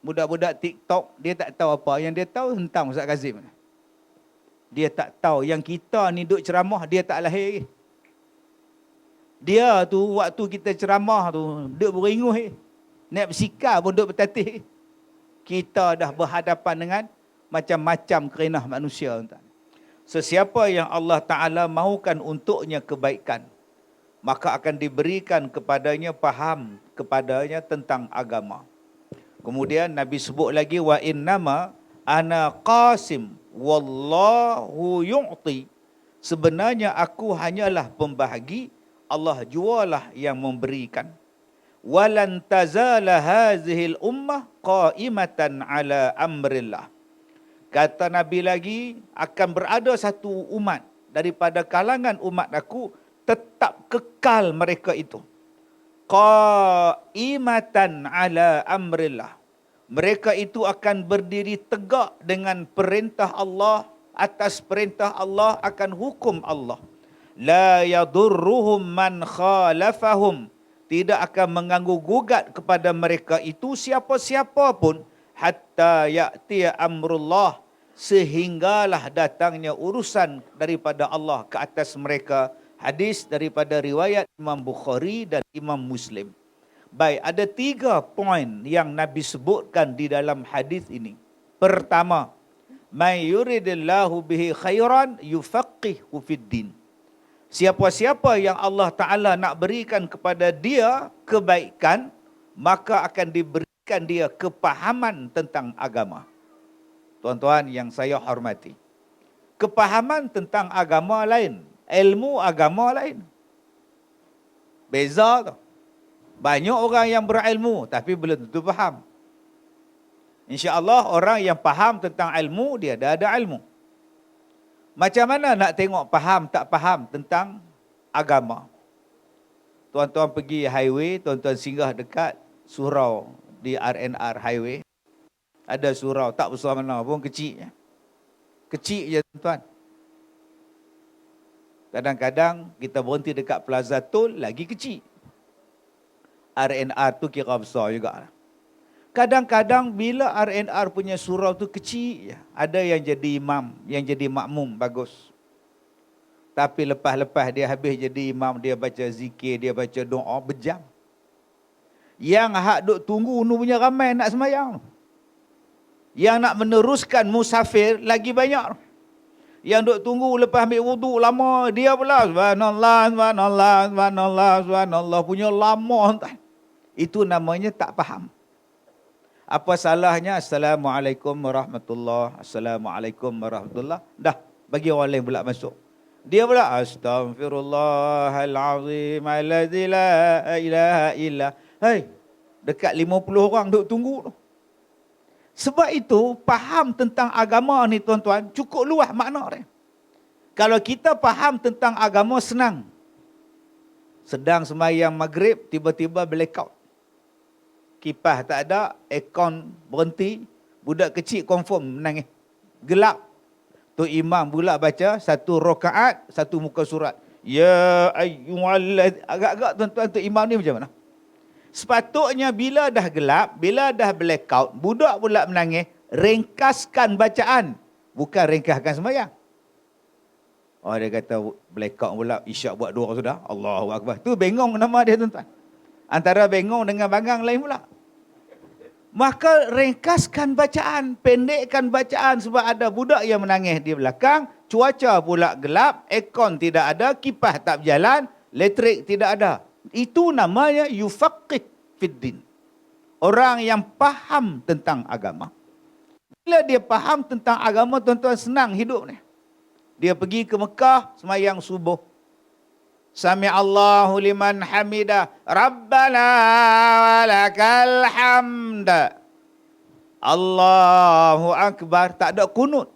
Budak-budak TikTok, dia tak tahu apa. Yang dia tahu tentang Ustaz Kazim. Dia tak tahu. Yang kita ni duk ceramah, dia tak lahir lagi. Dia tu, waktu kita ceramah tu, duk beringuh. Naik bersikap pun duk bertatih. Kita dah berhadapan dengan macam-macam kerenah manusia. Sesiapa yang Allah Ta'ala mahukan untuknya kebaikan, maka akan diberikan kepadanya faham kepadanya tentang agama. Kemudian Nabi sebut lagi, wa innama ana qasim wallahu yu'ti. Sebenarnya aku hanyalah pembahagi, Allah jualah yang memberikan. Walan tazala hazihil ummah qa'imatan ala amrillah. Kata Nabi lagi, akan berada satu umat daripada kalangan umat aku, tetap kekal mereka itu. Qa'imatan ala amrillah. Mereka itu akan berdiri tegak dengan perintah Allah, atas perintah Allah, akan hukum Allah. La yadurruhum man khalafahum. Tidak akan mengganggu gugat kepada mereka itu siapa-siapa pun, hatta ya'tiya amrullah, sehinggalah datangnya urusan daripada Allah ke atas mereka. Hadis daripada riwayat Imam Bukhari dan Imam Muslim. Baik, ada 3 poin yang Nabi sebutkan di dalam hadis ini. Pertama, may yuridillahu bihi khairan yufaqihu fid din. Siapa-siapa yang Allah Ta'ala nak berikan kepada dia kebaikan, maka akan diberikan dia kepahaman tentang agama. Tuan-tuan yang saya hormati, kepahaman tentang agama lain, ilmu agama lain. Beza tu. Banyak orang yang berilmu tapi belum tentu faham. InsyaAllah orang yang faham tentang ilmu, dia dah ada ilmu. Macam mana nak tengok faham tak faham tentang agama? Tuan-tuan pergi highway, tuan-tuan singgah dekat surau di RNR highway. Ada surau, tak besar mana pun, kecil. Kecil je tuan-tuan. Kadang-kadang kita berhenti dekat Plaza Tol, lagi kecil. RNR tu kira besar juga. Kadang-kadang bila RNR punya surau tu kecil, ada yang jadi imam, yang jadi makmum, bagus. Tapi lepas-lepas dia habis jadi imam, dia baca zikir, dia baca doa, berjam. Yang hak duk tunggu nu punya ramai nak sembahyang. Yang nak meneruskan musafir lagi banyak. Yang duk tunggu lepas ambil wuduk lama, dia pula subhanallah, subhanallah, subhanallah, subhanallah, punya lama. Itu namanya tak faham. Apa salahnya Assalamualaikum warahmatullahi, Assalamualaikum warahmatullahi. Dah, bagi orang lain pula masuk. Dia pula Astaghfirullahalazim alladzi la ilaha illa. Hei, dekat 50 orang duk tunggu tu. Sebab itu, faham tentang agama ni tuan-tuan, cukup luas makna dia. Kalau kita faham tentang agama, senang. Sedang sembahyang maghrib, tiba-tiba blackout. Kipas tak ada, aircon berhenti, budak kecil confirm menangis. Gelap. Tu imam pula baca 1 rakaat, 1 muka surat. Ya ayyuhallaz, agak-agak tuan-tuan, tu imam ni macam mana? Sepatutnya bila dah gelap, bila dah blackout, budak pula menangis, ringkaskan bacaan, bukan ringkaskan sembahyang. Oh, dia kata blackout pula, isyak buat 2 sudah. Allahu Akbar. Tu bengong nama dia tuan-tuan. Antara bengong dengan bangang lain pula. Maka ringkaskan bacaan, pendekkan bacaan, sebab ada budak yang menangis di belakang, cuaca pula gelap, aircon tidak ada, kipas tak berjalan, elektrik tidak ada. Itu namanya yufaqih fiddin. Orang yang faham tentang agama. Bila dia faham tentang agama, tuan-tuan, senang hidup ni. Dia pergi ke Mekah, sembahyang subuh. Sami'allahu liman hamidah. Rabbana walakal hamd. Allahu Akbar. Tak ada kunut.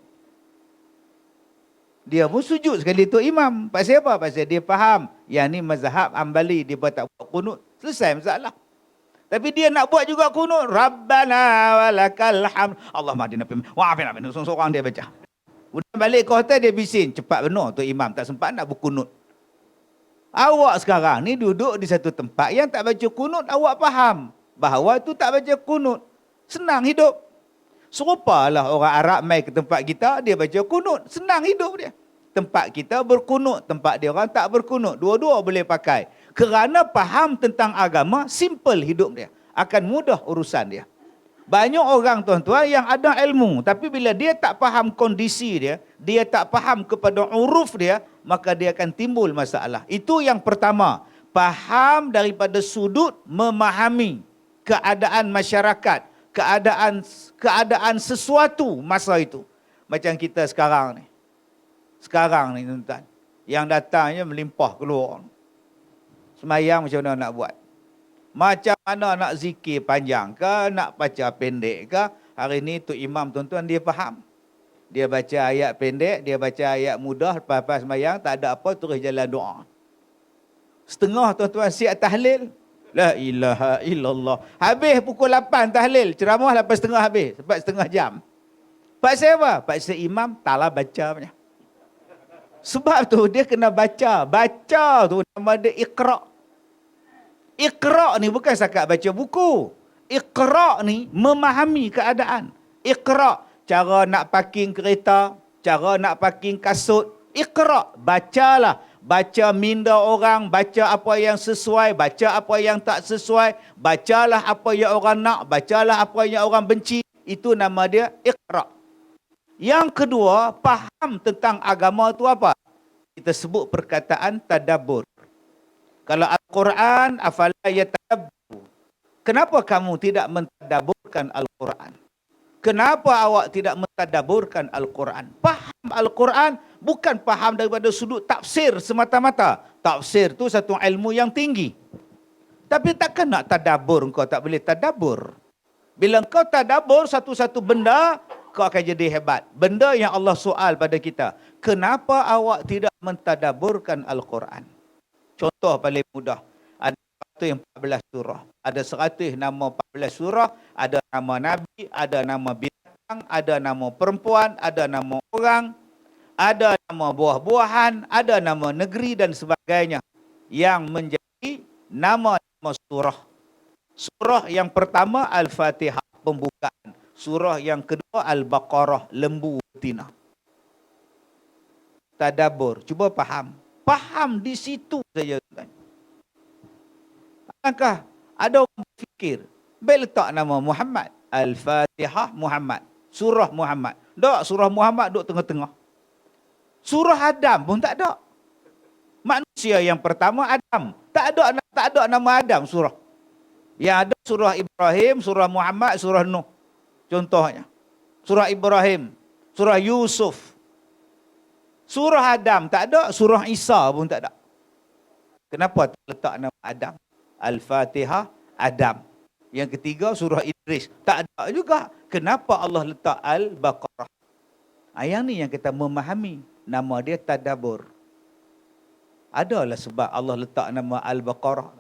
Dia pun sujud sekali tu imam. Pasal apa? Pasal dia faham. Yang ni mazhab Ambali. Dia tak buat kunut. Selesai masalah. Tapi dia nak buat juga kunut. Rabbana walakal hamd. Allah mahdina fi wa'afina min. Seorang dia baca. Kemudian balik ke hotel dia bising. Cepat benar tu imam. Tak sempat nak berkunut. Awak sekarang ni duduk di satu tempat yang tak baca kunut, awak faham bahawa tu tak baca kunut. Senang hidup. Serupalah orang Arab mai ke tempat kita, dia baca kunut. Senang hidup dia. Tempat kita berkunut, tempat dia orang tak berkunut. Dua-dua boleh pakai. Kerana faham tentang agama, simple hidup dia. Akan mudah urusan dia. Banyak orang tuan-tuan yang ada ilmu, tapi bila dia tak faham kondisi dia tak faham kepada uruf dia, maka dia akan timbul masalah. Itu yang pertama. Faham daripada sudut memahami keadaan masyarakat, keadaan sesuatu masa itu. Macam kita sekarang ni. Sekarang ni tuan-tuan, yang datangnya melimpah keluar. Semayang macam mana nak buat? Macam mana nak zikir panjang ke, nak baca pendek ke? Hari ni tu imam tuan-tuan dia faham. Dia baca ayat pendek, dia baca ayat mudah, lepas semayang tak ada apa, terus jalan doa. Setengah tuan-tuan siap tahlil. La ilaha illallah. Habis pukul 8 tahlil, ceramah 8.30 habis, sebab setengah jam. Pasal apa? Pasal imam taklah baca punya. Sebab tu dia kena baca. Baca tu nama dia Iqra'. Iqra' ni bukan sakat baca buku. Iqra' ni memahami keadaan. Iqra' cara nak parking kereta, cara nak parking kasut. Iqra', bacalah. Baca minda orang, baca apa yang sesuai, baca apa yang tak sesuai. Bacalah apa yang orang nak, bacalah apa yang orang benci. Itu nama dia Iqra'. Yang kedua, faham tentang agama itu apa? Kita sebut perkataan tadabbur. Kalau Al-Quran, afala yatadabbur. Kenapa kamu tidak mentadabburkan Al-Quran? Kenapa awak tidak mentadabburkan Al-Quran? Faham Al-Quran bukan faham daripada sudut tafsir semata-mata. Tafsir tu satu ilmu yang tinggi. Tapi takkan nak tadabbur, kau tak boleh tadabbur. Bila kau tadabbur satu-satu benda, kau akan jadi hebat. Benda yang Allah soal pada kita. Kenapa awak tidak mentadabburkan Al-Quran? Contoh paling mudah. Ada 114 surah. Ada 100 nama 14 surah. Ada nama Nabi, ada nama binatang, ada nama perempuan, ada nama orang, ada nama buah-buahan, ada nama negeri dan sebagainya. Yang menjadi nama-nama surah. Surah yang pertama Al-Fatihah, pembukaan. Surah yang kedua Al-Baqarah, lembu betina. Tadabbur, cuba faham. Faham di situ saja. Adakah ada orang berfikir, baik letak nama Muhammad, Al-Fatihah Muhammad, surah Muhammad. Tak, surah Muhammad duduk tengah-tengah. Surah Adam pun tak ada. Manusia yang pertama Adam. Tak ada nama Adam surah. Yang ada surah Ibrahim, surah Muhammad, surah Nuh. Contohnya. Surah Ibrahim, surah Yusuf. Surah Adam tak ada, surah Isa pun tak ada. Kenapa tak letak nama Adam? Al-Fatihah, Adam. Yang ketiga, surah Idris. Tak ada juga. Kenapa Allah letak Al-Baqarah? Yang ni yang kita memahami. Nama dia tadabbur. Adalah sebab Allah letak nama Al-Baqarah.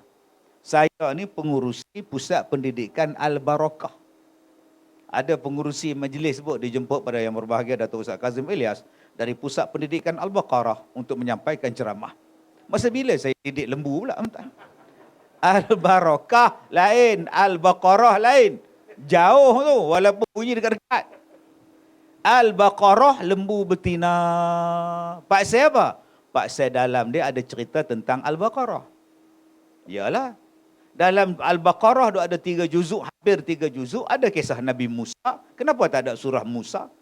Saya ni pengurusi pusat pendidikan Al-Barakah. Ada pengurusi majlis sebut dijemput pada yang berbahagia Datuk Ustaz Kazim Ilyas dari pusat pendidikan Al-Baqarah untuk menyampaikan ceramah. Masa bila saya didik lembu pula? Al-Barakah lain, Al-Baqarah lain. Jauh tu walaupun bunyi dekat-dekat. Al-Baqarah lembu betina. Pasal apa? Pasal dalam dia ada cerita tentang Al-Baqarah. Yalah. Dalam Al-Baqarah ada 3 juzuk, hampir 3 juzuk. Ada kisah Nabi Musa. Kenapa tak ada surah Musa?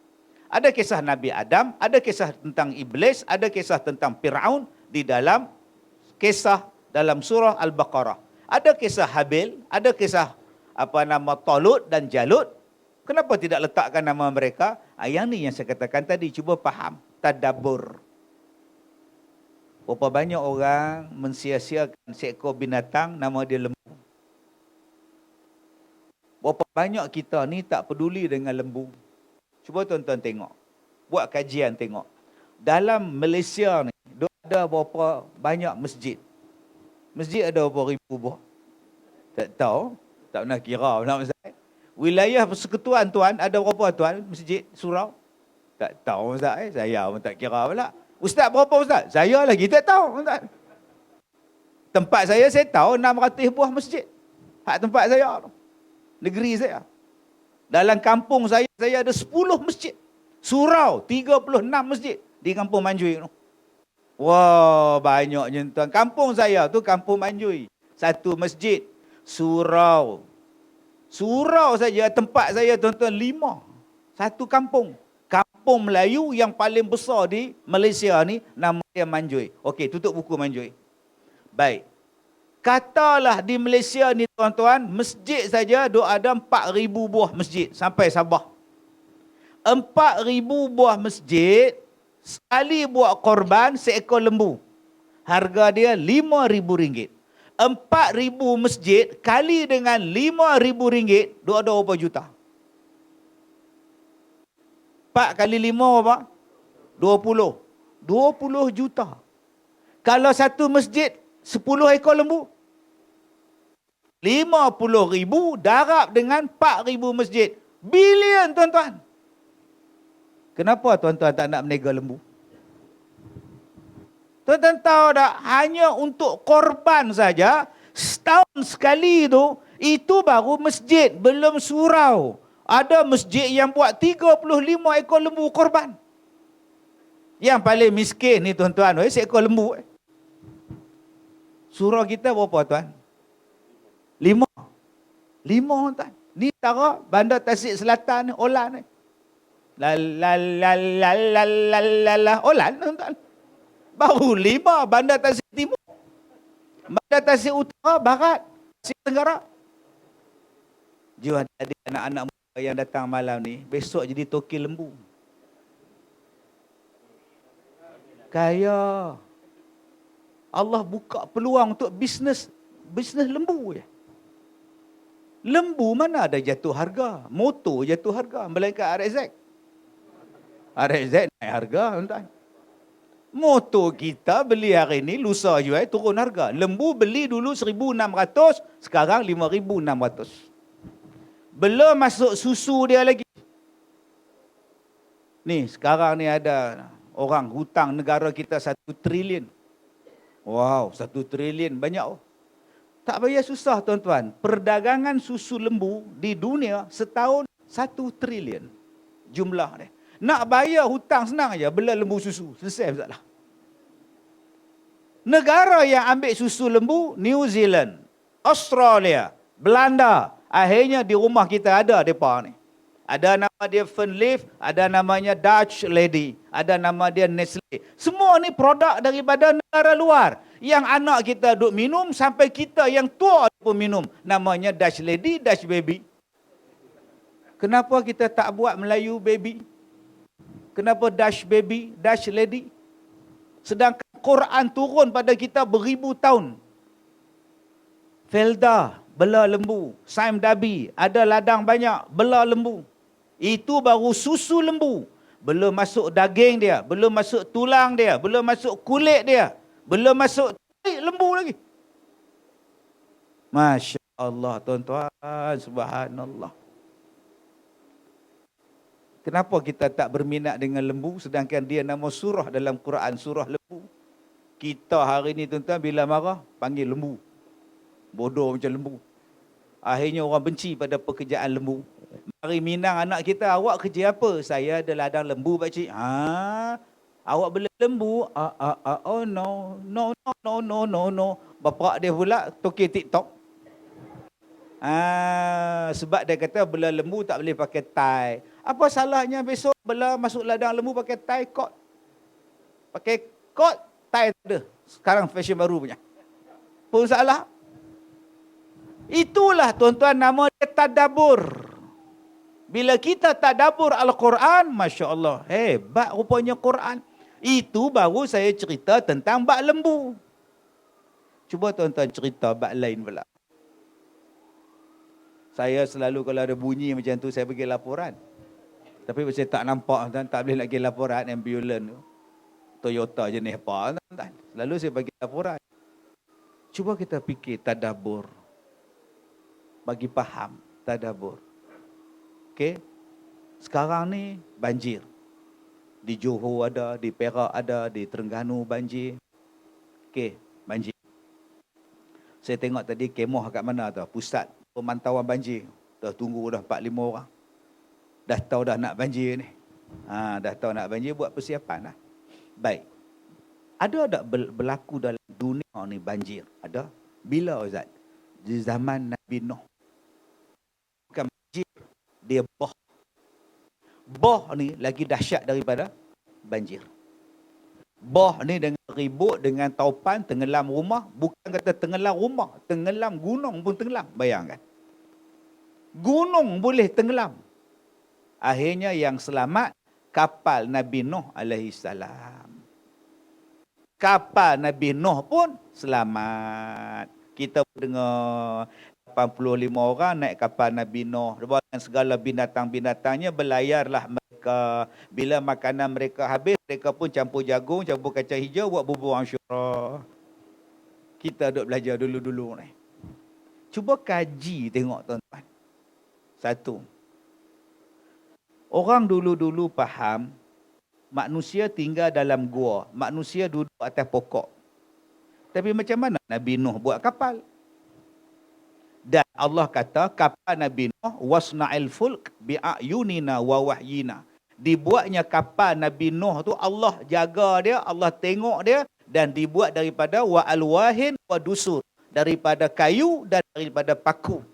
Ada kisah Nabi Adam, ada kisah tentang Iblis, ada kisah tentang Fir'aun di dalam kisah dalam surah Al-Baqarah. Ada kisah Habil, ada kisah Talut dan Jalut. Kenapa tidak letakkan nama mereka? Yang ni yang saya katakan tadi, cuba faham, tadabbur. Berapa banyak orang mensia-siakan seekor binatang nama dia lembu. Berapa banyak kita ni tak peduli dengan lembu. Cuba tuan-tuan tengok. Buat kajian tengok. Dalam Malaysia ni, ada berapa banyak masjid? Masjid ada berapa ribu buah? Tak tahu. Tak pernah kira pula Ustaz. Wilayah persekutuan tuan, ada berapa tuan masjid surau? Tak tahu Ustaz. Saya pun tak kira pula. Ustaz berapa Ustaz? Saya lagi tak tahu Ustaz. Tempat saya tahu 600 buah masjid. Hak tempat saya tu. Negeri saya. Dalam kampung saya ada 10 masjid. Surau 36 masjid di kampung Manjui tu. Wah, banyaknya tuan. Kampung saya tu kampung Manjui. Satu masjid, surau. Surau saja tempat saya tuan-tuan 5. Satu kampung. Kampung Melayu yang paling besar di Malaysia ni nama dia Manjui. Okey, tutup buku Manjui. Baik. Katalah di Malaysia ni tuan-tuan, masjid saja ada 4,000 buah masjid sampai Sabah. 4,000 buah masjid, sekali buat korban seekor lembu. Harga dia RM5,000. 4,000 masjid kali dengan RM5,000, ada berapa juta? 4 kali 5 apa? 20. 20 juta. Kalau satu masjid 10 ekor lembu, 50,000 darab dengan 4,000 masjid. Bilion tuan-tuan. Kenapa tuan-tuan tak nak meniaga lembu? Tuan-tuan tahu tak, hanya untuk korban saja, setahun sekali itu baru masjid, belum surau. Ada masjid yang buat 35 ekor lembu korban. Yang paling miskin ni tuan-tuan, seekor lembu. Surau kita berapa tuan? 5. 5 tuan. Ni tara Bandar Tasik Selatan ni, Olan ni. Olan tuan. Baru 5 Bandar Tasik Timur. Bandar Tasik Utara, Barat, Tasik Tenggara. Jom adik anak-anak muda yang datang malam ni, besok jadi toki lembu. Kaya. Allah buka peluang untuk bisnes lembu je. Lembu mana ada jatuh harga? Motor jatuh harga, melainkan RXZ. RXZ naik harga, tuan. Motor kita beli hari ni, lusa jual, turun harga. Lembu beli dulu 1,600, sekarang 5,600. Belum masuk susu dia lagi. Ni, sekarang ni ada orang hutang negara kita 1 trilion. Wow, 1 trilion banyak. Tak payah susah tuan-tuan. Perdagangan susu lembu di dunia setahun 1 trilion jumlah dia. Nak bayar hutang senang aja, bela lembu susu. Selesai masalah. Negara yang ambil susu lembu, New Zealand, Australia, Belanda. Akhirnya di rumah kita ada mereka ni. Ada nama dia Fernleaf, ada namanya Dutch Lady, ada nama dia Nestle. Semua ni produk daripada negara luar. Yang anak kita duk minum sampai kita yang tua pun minum. Namanya Dutch Lady, Dutch Baby. Kenapa kita tak buat Melayu Baby? Kenapa Dutch Baby, Dutch Lady? Sedangkan Quran turun pada kita beribu tahun. Felda, bela lembu. Saim Dabi, ada ladang banyak, bela lembu. Itu baru susu lembu. Belum masuk daging dia, belum masuk tulang dia, belum masuk kulit dia, belum masuk tarik lembu lagi. Masya Allah tuan-tuan, subhanallah. Kenapa kita tak berminat dengan lembu sedangkan dia nama surah dalam Quran, surah lembu. Kita hari ni tuan-tuan bila marah, panggil lembu. Bodoh macam lembu. Akhirnya orang benci pada pekerjaan lembu. Mari minang anak kita, awak kerja apa? Saya ada ladang lembu pakcik. Awak bela lembu? Oh no. Bapak dia pula toki TikTok. Sebab dia kata bela lembu tak boleh pakai tie. Apa salahnya besok bela masuk ladang lembu pakai tie coat? Pakai coat, tie tak ada. Sekarang fashion baru punya. Pun salah. Itulah tuan-tuan nama dia tadabbur. Bila kita tadabbur Al-Quran, Masya Allah, hebat rupanya Quran. Itu baru saya cerita tentang bak lembu. Cuba tuan-tuan cerita bak lain pula. Saya selalu kalau ada bunyi macam tu, saya pergi laporan. Tapi saya tak nampak, tuan, tak boleh nak pergi laporan ambulans tu. Toyota jenis apa, tuan. Selalu saya bagi laporan. Cuba kita fikir tadabbur. Bagi faham tadabbur. Okey. Sekarang ni banjir. Di Johor ada, di Perak ada, di Terengganu banjir. Okey, banjir. Saya tengok tadi kemoh kat mana tu, pusat pemantauan banjir. Dah tunggu dah 4-5 orang. Dah tahu dah nak banjir ni. Dah tahu nak banjir, buat persiapan lah. Baik. Ada tak berlaku dalam dunia ni banjir? Ada. Bila Ustaz? Di zaman Nabi Nuh. Bukan banjir, dia bah. Bah ni lagi dahsyat daripada banjir. Bah ni dengan ribut, dengan taupan, tenggelam rumah. Bukan kata tenggelam rumah, tenggelam gunung pun tenggelam. Bayangkan. Gunung boleh tenggelam. Akhirnya yang selamat kapal Nabi Nuh alaihi salam. Kapal Nabi Nuh pun selamat. Kita dengar 85 orang naik kapal Nabi Nuh. Dengan segala binatang-binatangnya berlayarlah mereka. Bila makanan mereka habis, mereka pun campur jagung, campur kacang hijau, buat bubur Ashura. Kita duk belajar dulu-dulu ni. Cuba kaji tengok tuan-tuan. Satu. Orang dulu-dulu faham manusia tinggal dalam gua, manusia duduk atas pokok. Tapi macam mana Nabi Nuh buat kapal? Dan Allah kata kapal Nabi Nuh wasna'il fulk bi'ayunina wa wahyina. Dibuatnya kapal Nabi Nuh tu Allah jaga dia, Allah tengok dia, dan dibuat daripada wa alwahin wa dusur, daripada kayu dan daripada paku.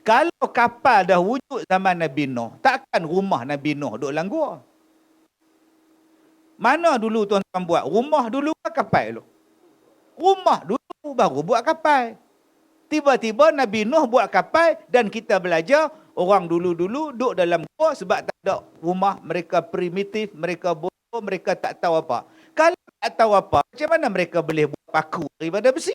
Kalau kapal dah wujud zaman Nabi Nuh, takkan rumah Nabi Nuh duduk dalam gua. Mana dulu tuan-tuan buat? Rumah dulu ke kapal dulu? Rumah dulu baru buat kapal. Tiba-tiba Nabi Nuh buat kapal dan kita belajar orang dulu-dulu duduk dalam gua sebab tak ada rumah, mereka primitif, mereka bodoh, mereka tak tahu apa. Kalau tak tahu apa, macam mana mereka boleh buat paku daripada besi?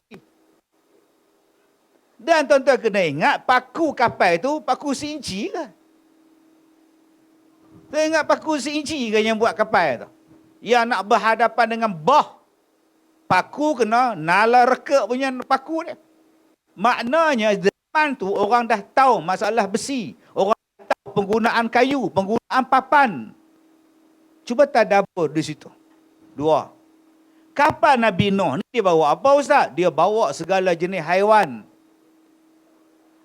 Dan tuan-tuan kena ingat, paku kapal itu paku seinci ke? Tuan ingat paku seinci ke yang buat kapal tu? Yang nak berhadapan dengan bah. Paku kena nala reka punya paku dia. Maknanya zaman tu orang dah tahu masalah besi. Orang dah tahu penggunaan kayu, penggunaan papan. Cuba tadabbur di situ. Dua. Kapal Nabi Nuh ni dia bawa apa Ustaz? Dia bawa segala jenis haiwan.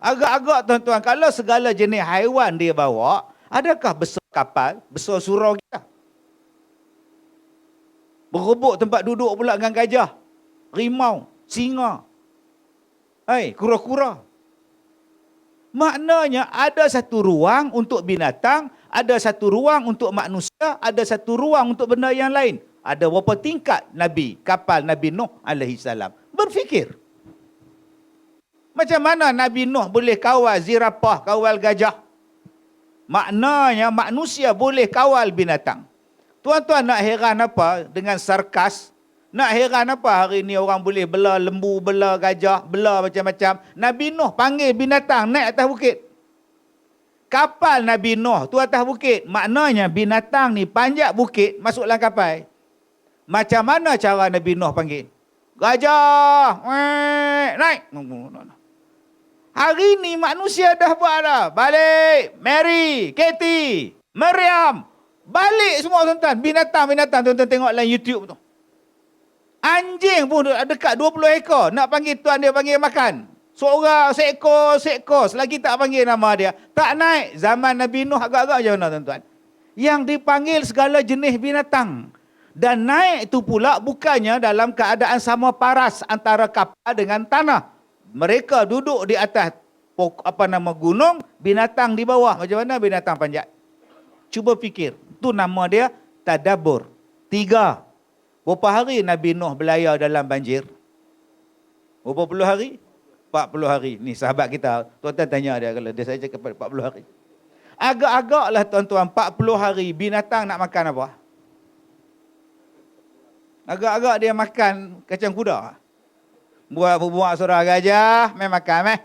Agak-agak tuan-tuan, kalau segala jenis haiwan dia bawa, adakah besar kapal, besar surau kita? Berebut tempat duduk pula dengan gajah, rimau, singa, kura-kura. Maknanya ada satu ruang untuk binatang, ada satu ruang untuk manusia, ada satu ruang untuk benda yang lain. Ada berapa tingkat Nabi, kapal Nabi Nuh alaihi salam? Berfikir. Macam mana Nabi Nuh boleh kawal zirafah, kawal gajah? Maknanya manusia boleh kawal binatang. Tuan-tuan nak heran apa dengan sarkas? Nak heran apa hari ni orang boleh bela lembu, bela gajah, bela macam-macam? Nabi Nuh panggil binatang naik atas bukit. Kapal Nabi Nuh tu atas bukit. Maknanya binatang ni panjat bukit, masuk dalam kapal. Macam mana cara Nabi Nuh panggil? Gajah, naik. Hari ni manusia dah buat dah. Balik. Mary, Katie, Maryam. Balik semua tuan-tuan. Binatang-binatang tuan-tuan tengok dalam YouTube tu. Anjing pun dekat 20 ekor. Nak panggil tuan dia panggil makan. Seorang, seekor. Selagi tak panggil nama dia. Tak naik. Zaman Nabi Nuh agak-agak macam mana tuan-tuan? Yang dipanggil segala jenis binatang. Dan naik tu pula bukannya dalam keadaan sama paras antara kapal dengan tanah. Mereka duduk di atas gunung, binatang di bawah. Macam mana binatang panjat? Cuba fikir. Itu nama dia tadabbur. 3. Berapa hari Nabi Nuh berlayar dalam banjir? Berapa puluh hari? 40 hari. Ni sahabat kita. Tuan-tuan tanya dia kalau dia saya cakap 40 hari. Agak-agaklah tuan-tuan 40 hari binatang nak makan apa? Agak-agak dia makan kacang kuda. Buat surah gajah, makan.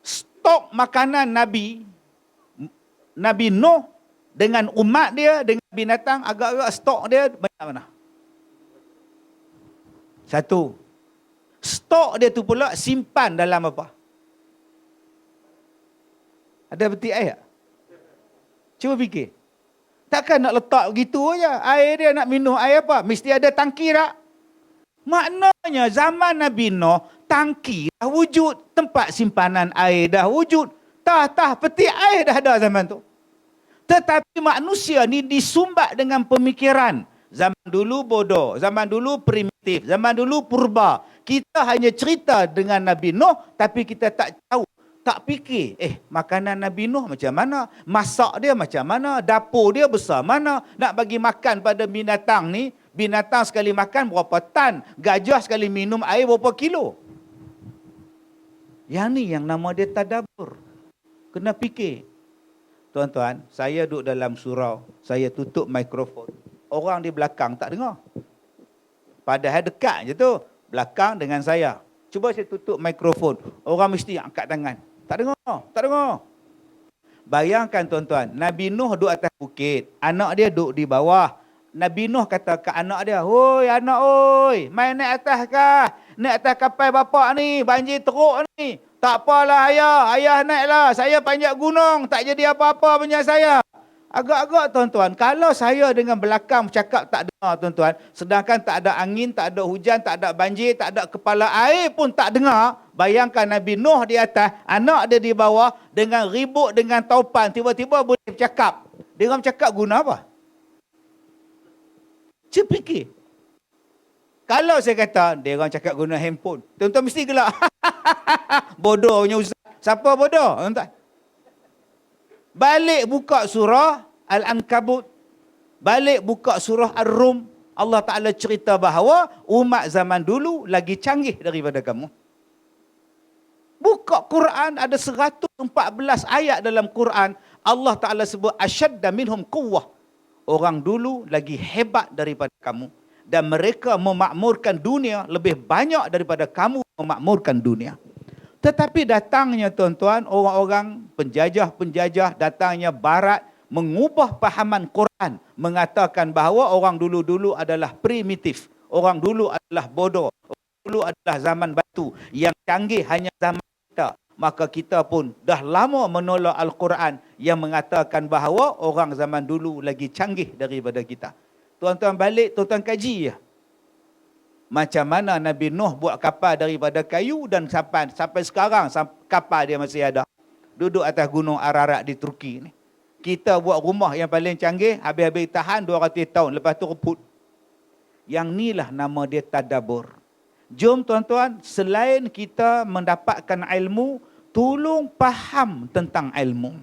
Stok makanan Nabi Nuh dengan umat dia, dengan binatang, agak-agak stok dia banyak mana? 1. Stok dia tu pula simpan dalam apa? Ada peti air tak? Cuba fikir. Takkan nak letak begitu aja. Air dia nak minum air apa? Mesti ada tangki tak? Maknanya zaman Nabi Nuh, tangki dah wujud, tempat simpanan air dah wujud. tah peti air dah ada zaman tu. Tetapi manusia ni disumbat dengan pemikiran. Zaman dulu bodoh, zaman dulu primitif, zaman dulu purba. Kita hanya cerita dengan Nabi Nuh, tapi kita tak tahu, tak fikir, makanan Nabi Nuh macam mana, masak dia macam mana, dapur dia besar mana, nak bagi makan pada binatang ni, binatang sekali makan berapa tan, gajah sekali minum air berapa kilo. Yang ni yang nama dia tadabbur. Kena fikir. Tuan-tuan, saya duduk dalam surau, saya tutup mikrofon. Orang di belakang tak dengar. Padahal dekat je tu, belakang dengan saya. Cuba saya tutup mikrofon, orang mesti angkat tangan. Tak dengar, tak dengar. Bayangkan tuan-tuan, Nabi Nuh duduk atas bukit, anak dia duduk di bawah. Nabi Nuh kata ke anak dia, "Hoi anak oi, main naik atas kah? Naik atas kapal bapak ni, banjir teruk ni. Tak apalah ayah naiklah. Saya panjat gunung, tak jadi apa-apa punya saya." Agak-agak tuan-tuan, kalau saya dengan belakang cakap tak dengar tuan-tuan, sedangkan tak ada angin, tak ada hujan, tak ada banjir, tak ada kepala air pun tak dengar, bayangkan Nabi Nuh di atas, anak dia di bawah, dengan ribut, dengan taupan, tiba-tiba boleh bercakap. Dia orang bercakap guna apa? Cuba fikir. Kalau saya kata, dia orang cakap guna handphone, tuan-tuan mesti gelak. Bodohnya ustaz. Siapa bodoh, tuan-tuan? Balik buka surah Al-Ankabut, balik buka surah Ar-Rum, Allah Ta'ala cerita bahawa umat zaman dulu lagi canggih daripada kamu. Buka Quran, ada 114 ayat dalam Quran, Allah Ta'ala sebut asyadda minhum quwwah. Orang dulu lagi hebat daripada kamu. Dan mereka memakmurkan dunia lebih banyak daripada kamu memakmurkan dunia. Tetapi datangnya tuan-tuan, orang-orang penjajah-penjajah, datangnya barat, mengubah pahaman Quran, mengatakan bahawa orang dulu-dulu adalah primitif, orang dulu adalah bodoh, orang dulu adalah zaman batu, yang canggih hanya zaman kita. Maka kita pun dah lama menolak Al-Quran yang mengatakan bahawa orang zaman dulu lagi canggih daripada kita. Tuan-tuan balik, tuan-tuan kaji ya. Macam mana Nabi Nuh buat kapal daripada kayu dan sampai sekarang kapal dia masih ada. Duduk atas gunung Ararat di Turki ni. Kita buat rumah yang paling canggih, habis-habis tahan 200 tahun, lepas tu reput. Yang inilah nama dia tadabbur. Jom tuan-tuan, selain kita mendapatkan ilmu, tolong faham tentang ilmu.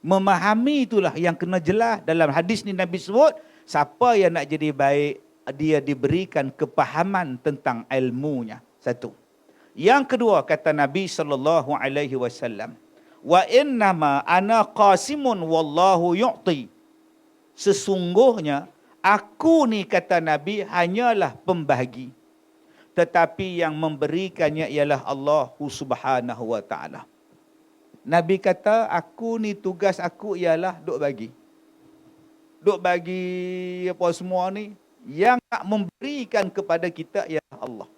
Memahami itulah yang kena jelas. Dalam hadis ni Nabi sebut, siapa yang nak jadi baik, dia diberikan kepahaman tentang ilmunya. Satu. Yang kedua, kata Nabi SAW, wa innama ana qasimun wallahu yu'ti. Sesungguhnya aku ni, kata Nabi, hanyalah pembahagi, tetapi yang memberikannya ialah Allah Subhanahu wa taala. Nabi kata, aku ni tugas aku ialah duk bagi. Duk bagi apa semua ni, yang nak memberikan kepada kita ialah Allah.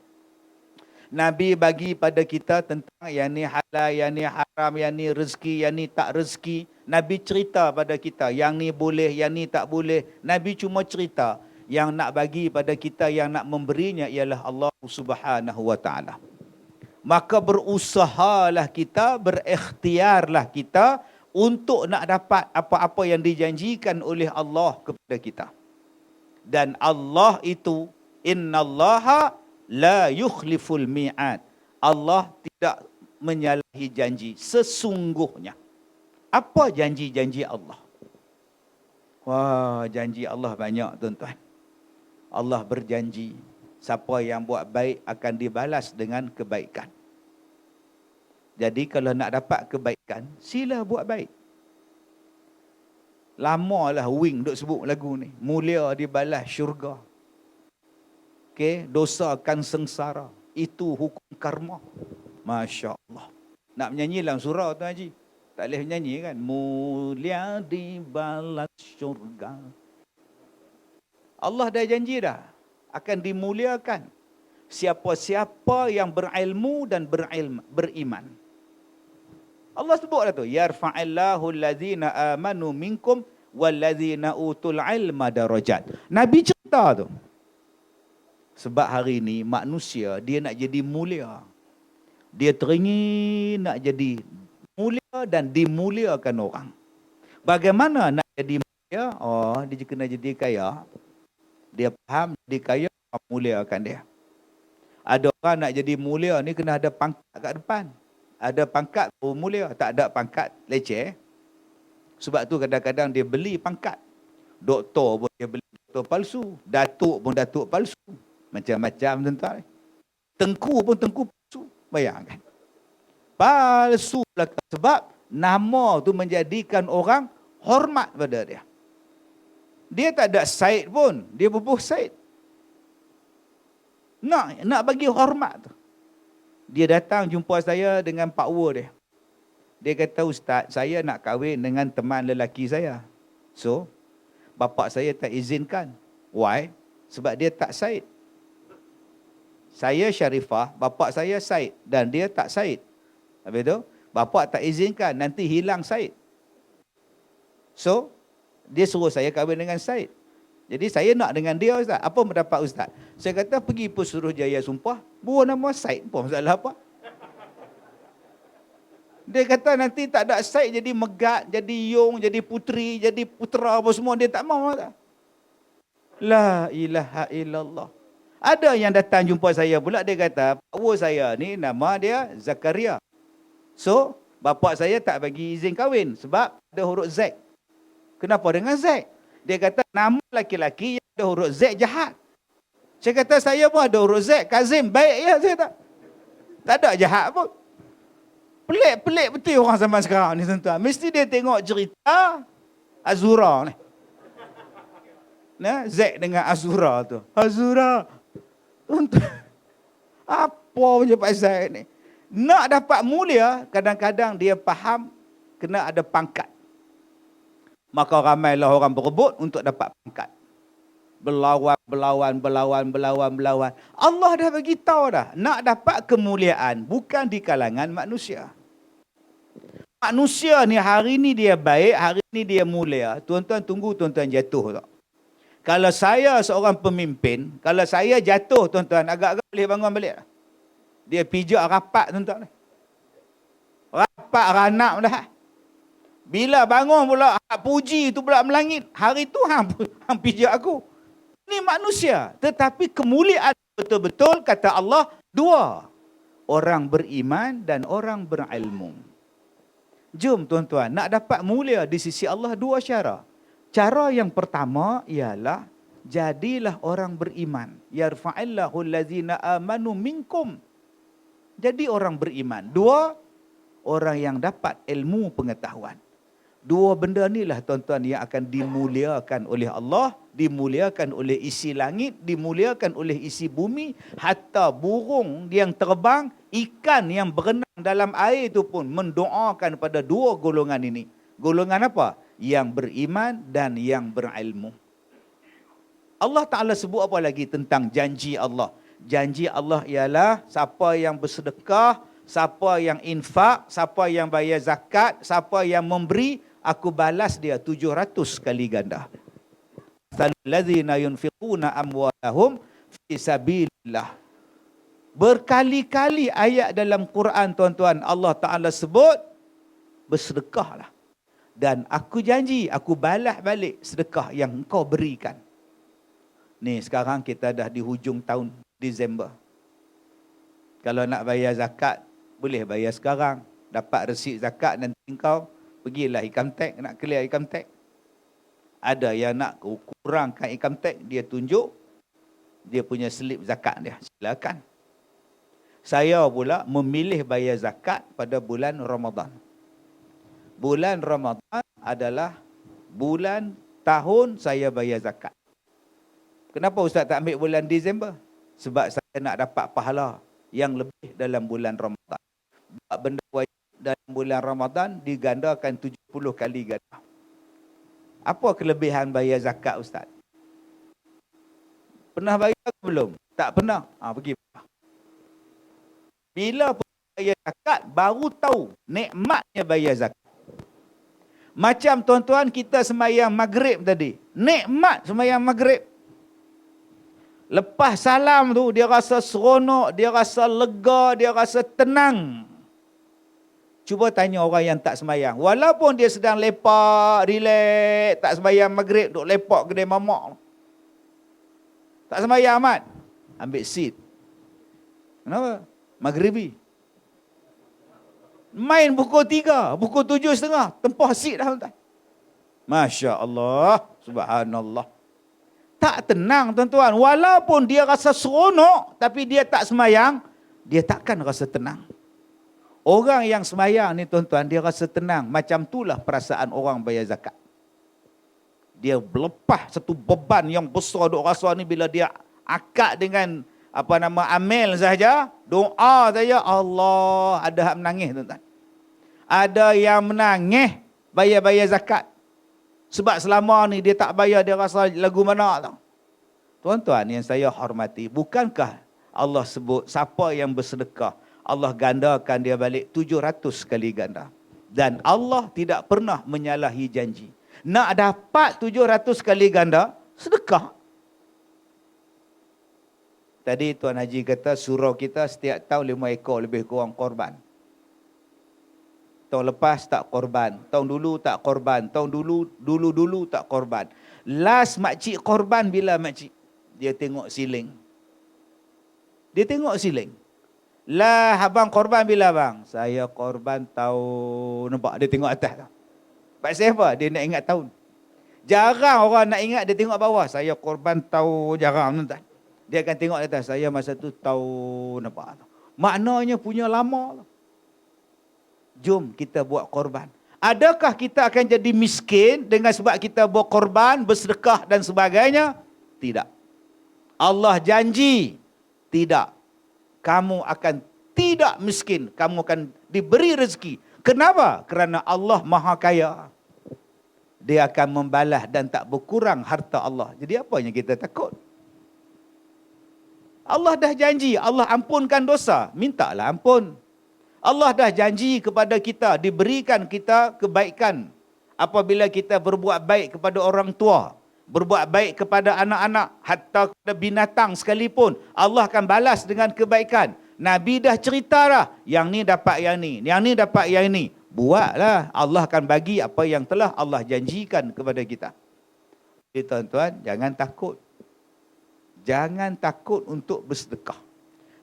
Nabi bagi pada kita tentang yang ni halal, yang ni haram, yang ni rezeki, yang ni tak rezeki. Nabi cerita pada kita, yang ni boleh, yang ni tak boleh. Nabi cuma cerita. Yang nak bagi pada kita, yang nak memberinya ialah Allah Subhanahu wa taala. Maka berusahalah kita, berikhtiarlah kita untuk nak dapat apa-apa yang dijanjikan oleh Allah kepada kita. Dan Allah itu, innallaha la yukhliful mi'ad. Allah tidak menyalahi janji. Sesungguhnya. Apa janji-janji Allah? Wah, janji Allah banyak tuan-tuan. Allah berjanji, siapa yang buat baik akan dibalas dengan kebaikan. Jadi kalau nak dapat kebaikan, sila buat baik. Lamalah Wing duk sebut lagu ni. Mulia dibalas syurga. Okey, dosa akan sengsara. Itu hukum karma. Masya Allah. Nak menyanyi dalam surau tu Haji. Tak boleh menyanyi kan? Mulia dibalas syurga. Allah dah janji dah. Akan dimuliakan siapa-siapa yang berilmu dan beriman. Allah sebut dah tu, yarfa'illahu allazina amanu minkum wallazina utul ilma darajat. Nabi cerita tu. Sebab hari ni manusia dia nak jadi mulia. Dia teringin nak jadi mulia dan dimuliakan orang. Bagaimana nak jadi mulia? Oh, dia kena jadi kaya. Dia faham jadi kaya, muliakan dia. Ada orang nak jadi mulia ni kena ada pangkat kat depan. Ada pangkat baru mulia, tak ada pangkat leceh. Sebab tu kadang-kadang dia beli pangkat. Doktor pun dia beli doktor palsu, datuk pun datuk palsu. Macam-macam tuan-tuan. Tengku pun tengku palsu. Bayangkan. Palsu belaka. Sebab nama tu menjadikan orang hormat pada dia. Dia tak ada Said pun, dia bubuh Said. Nak bagi hormat tu. Dia datang jumpa saya dengan Pak Wu dia. Dia kata, Ustaz, saya nak kahwin dengan teman lelaki saya. So, bapa saya tak izinkan. Why? Sebab dia tak Said. Saya Syarifah, bapa saya Said. Dan dia tak Said. Habis tu, bapa tak izinkan, nanti hilang Said. So, dia suruh saya kahwin dengan Said. Jadi saya nak dengan dia, Ustaz. Apa pendapat Ustaz? Saya kata pergi Pesuruhjaya sumpah, buat nama Said pun masalah apa. Dia kata nanti tak ada Said jadi Megat, jadi Yong, jadi Puteri, jadi Putera apa semua. Dia tak mahu. La ilaha illallah. Ada yang datang jumpa saya pula, dia kata, Pak Wu saya ni nama dia Zakaria. So, bapa saya tak bagi izin kahwin sebab ada huruf Z. Kenapa dengan Z? Dia kata nama laki-laki yang ada huruf Z jahat. Saya kata saya pun ada huruf Z, Kazim, baik ya. Saya tak ada jahat pun. Pelik betul orang zaman sekarang ni tuan-tuan. Mesti dia tengok cerita Azura ni. Nah, Z dengan Azura tu. Azura. Apa je pasal ni? Nak dapat mulia, kadang-kadang dia faham kena ada pangkat. Maka ramailah orang berebut untuk dapat pangkat. Berlawan. Allah dah bagi tahu dah, nak dapat kemuliaan bukan di kalangan manusia. Manusia ni hari ni dia baik, hari ni dia mulia. Tuan-tuan tunggu tuan-tuan jatuh tak? Kalau saya seorang pemimpin, kalau saya jatuh tuan-tuan, agak-agak boleh bangun balik. Dia pijak rapat tuan-tuan. Rapat ranak dah. Bila bangun pula, hak puji tu pula melangit. Hari tu hang pijak aku. Ini manusia. Tetapi kemuliaan betul-betul, kata Allah, dua. Orang beriman dan orang berilmu. Jom tuan-tuan, nak dapat mulia di sisi Allah dua cara. Cara yang pertama ialah, jadilah orang beriman. Yarfa'illahu allazina amanu minkum. Jadi orang beriman. Dua, orang yang dapat ilmu pengetahuan. Dua benda inilah tuan-tuan yang akan dimuliakan oleh Allah, dimuliakan oleh isi langit, dimuliakan oleh isi bumi, hatta burung yang terbang, ikan yang berenang dalam air itu pun mendoakan pada dua golongan ini. Golongan apa? Yang beriman dan yang berilmu. Allah Ta'ala sebut apa lagi tentang janji Allah? Janji Allah ialah siapa yang bersedekah, siapa yang infak, siapa yang bayar zakat, siapa yang memberi, aku balas dia 700 kali ganda. Allazina yunfiquna amwalahum fi sabilillah. Berkali-kali ayat dalam Quran tuan-tuan Allah Ta'ala sebut bersedekahlah. Dan aku janji, aku balas balik sedekah yang engkau berikan. Ni sekarang kita dah di hujung tahun Disember. Kalau nak bayar zakat, boleh bayar sekarang. Dapat resit zakat, nanti engkau pergilah income tax, nak clear income tax. Ada yang nak kurangkan income tax, dia tunjuk dia punya slip zakat dia. Silakan. Saya pula memilih bayar zakat pada bulan Ramadan. Bulan Ramadan adalah bulan tahun saya bayar zakat. Kenapa Ustaz tak ambil bulan Disember? Sebab saya nak dapat pahala yang lebih dalam bulan Ramadan. Buat benda wajib dalam bulan Ramadan digandakan 70 kali ganda. Apa kelebihan bayar zakat Ustaz? Pernah bayar ke belum? Tak pernah. Pergi. Bila bayar zakat, baru tahu nikmatnya bayar zakat. Macam tuan-tuan kita sembahyang maghrib tadi. Nikmat sembahyang maghrib. Lepas salam tu, dia rasa seronok, dia rasa lega, dia rasa tenang. Cuba tanya orang yang tak semayang. Walaupun dia sedang lepak, relax, tak semayang maghrib, duk lepak kedai mamak. Tak semayang amat. Ambil seat. Kenapa? Maghribi. Main pukul 3, pukul 7.30. Tempah seat dah tuan. Masya Allah. Subhanallah. Tak tenang tuan-tuan. Walaupun dia rasa seronok, tapi dia tak semayang, dia takkan rasa tenang. Orang yang semayang ni tuan-tuan, dia rasa tenang. Macam itulah perasaan orang bayar zakat. Dia berlepas satu beban yang besar duk rasa ni bila dia akad dengan amil sahaja, doa saja, Allah, ada hak menangis tuan-tuan. Ada yang menangis bayar-bayar zakat. Sebab selama ni dia tak bayar, dia rasa lagu mana tau. Tuan-tuan yang saya hormati, bukankah Allah sebut siapa yang bersedekah, Allah gandakan dia balik 700 kali ganda. Dan Allah tidak pernah menyalahi janji. Nak dapat 700 kali ganda, sedekah. Tadi Tuan Haji kata surau kita setiap tahun 5 ekor lebih kurang korban. Tahun lepas tak korban. Tahun dulu tak korban. Tahun dulu tak korban. Last makcik korban bila makcik? Dia tengok siling. Dia tengok siling. Lah, abang korban bila bang? Saya korban tahun... Nampak? Dia tengok atas. Pasal apa? Dia nak ingat tahun. Jarang orang nak ingat, dia tengok bawah. Saya korban tahun, jarang. Dia akan tengok atas. Saya masa tu tahun... Nampak? Maknanya punya lama. Jom kita buat korban. Adakah kita akan jadi miskin dengan sebab kita buat korban, bersedekah dan sebagainya? Tidak. Allah janji. Tidak. Kamu akan tidak miskin. Kamu akan diberi rezeki. Kenapa? Kerana Allah Maha Kaya. Dia akan membalas dan tak berkurang harta Allah. Jadi apa yang kita takut? Allah dah janji. Allah ampunkan dosa. Mintalah ampun. Allah dah janji kepada kita. Diberikan kita kebaikan. Apabila kita berbuat baik kepada orang tua. Berbuat baik kepada anak-anak, hatta kepada binatang sekalipun, Allah akan balas dengan kebaikan. Nabi dah cerita dah, yang ni dapat yang ni dapat yang ni. Buatlah, Allah akan bagi apa yang telah Allah janjikan kepada kita. Jadi tuan-tuan, jangan takut. Jangan takut untuk bersedekah.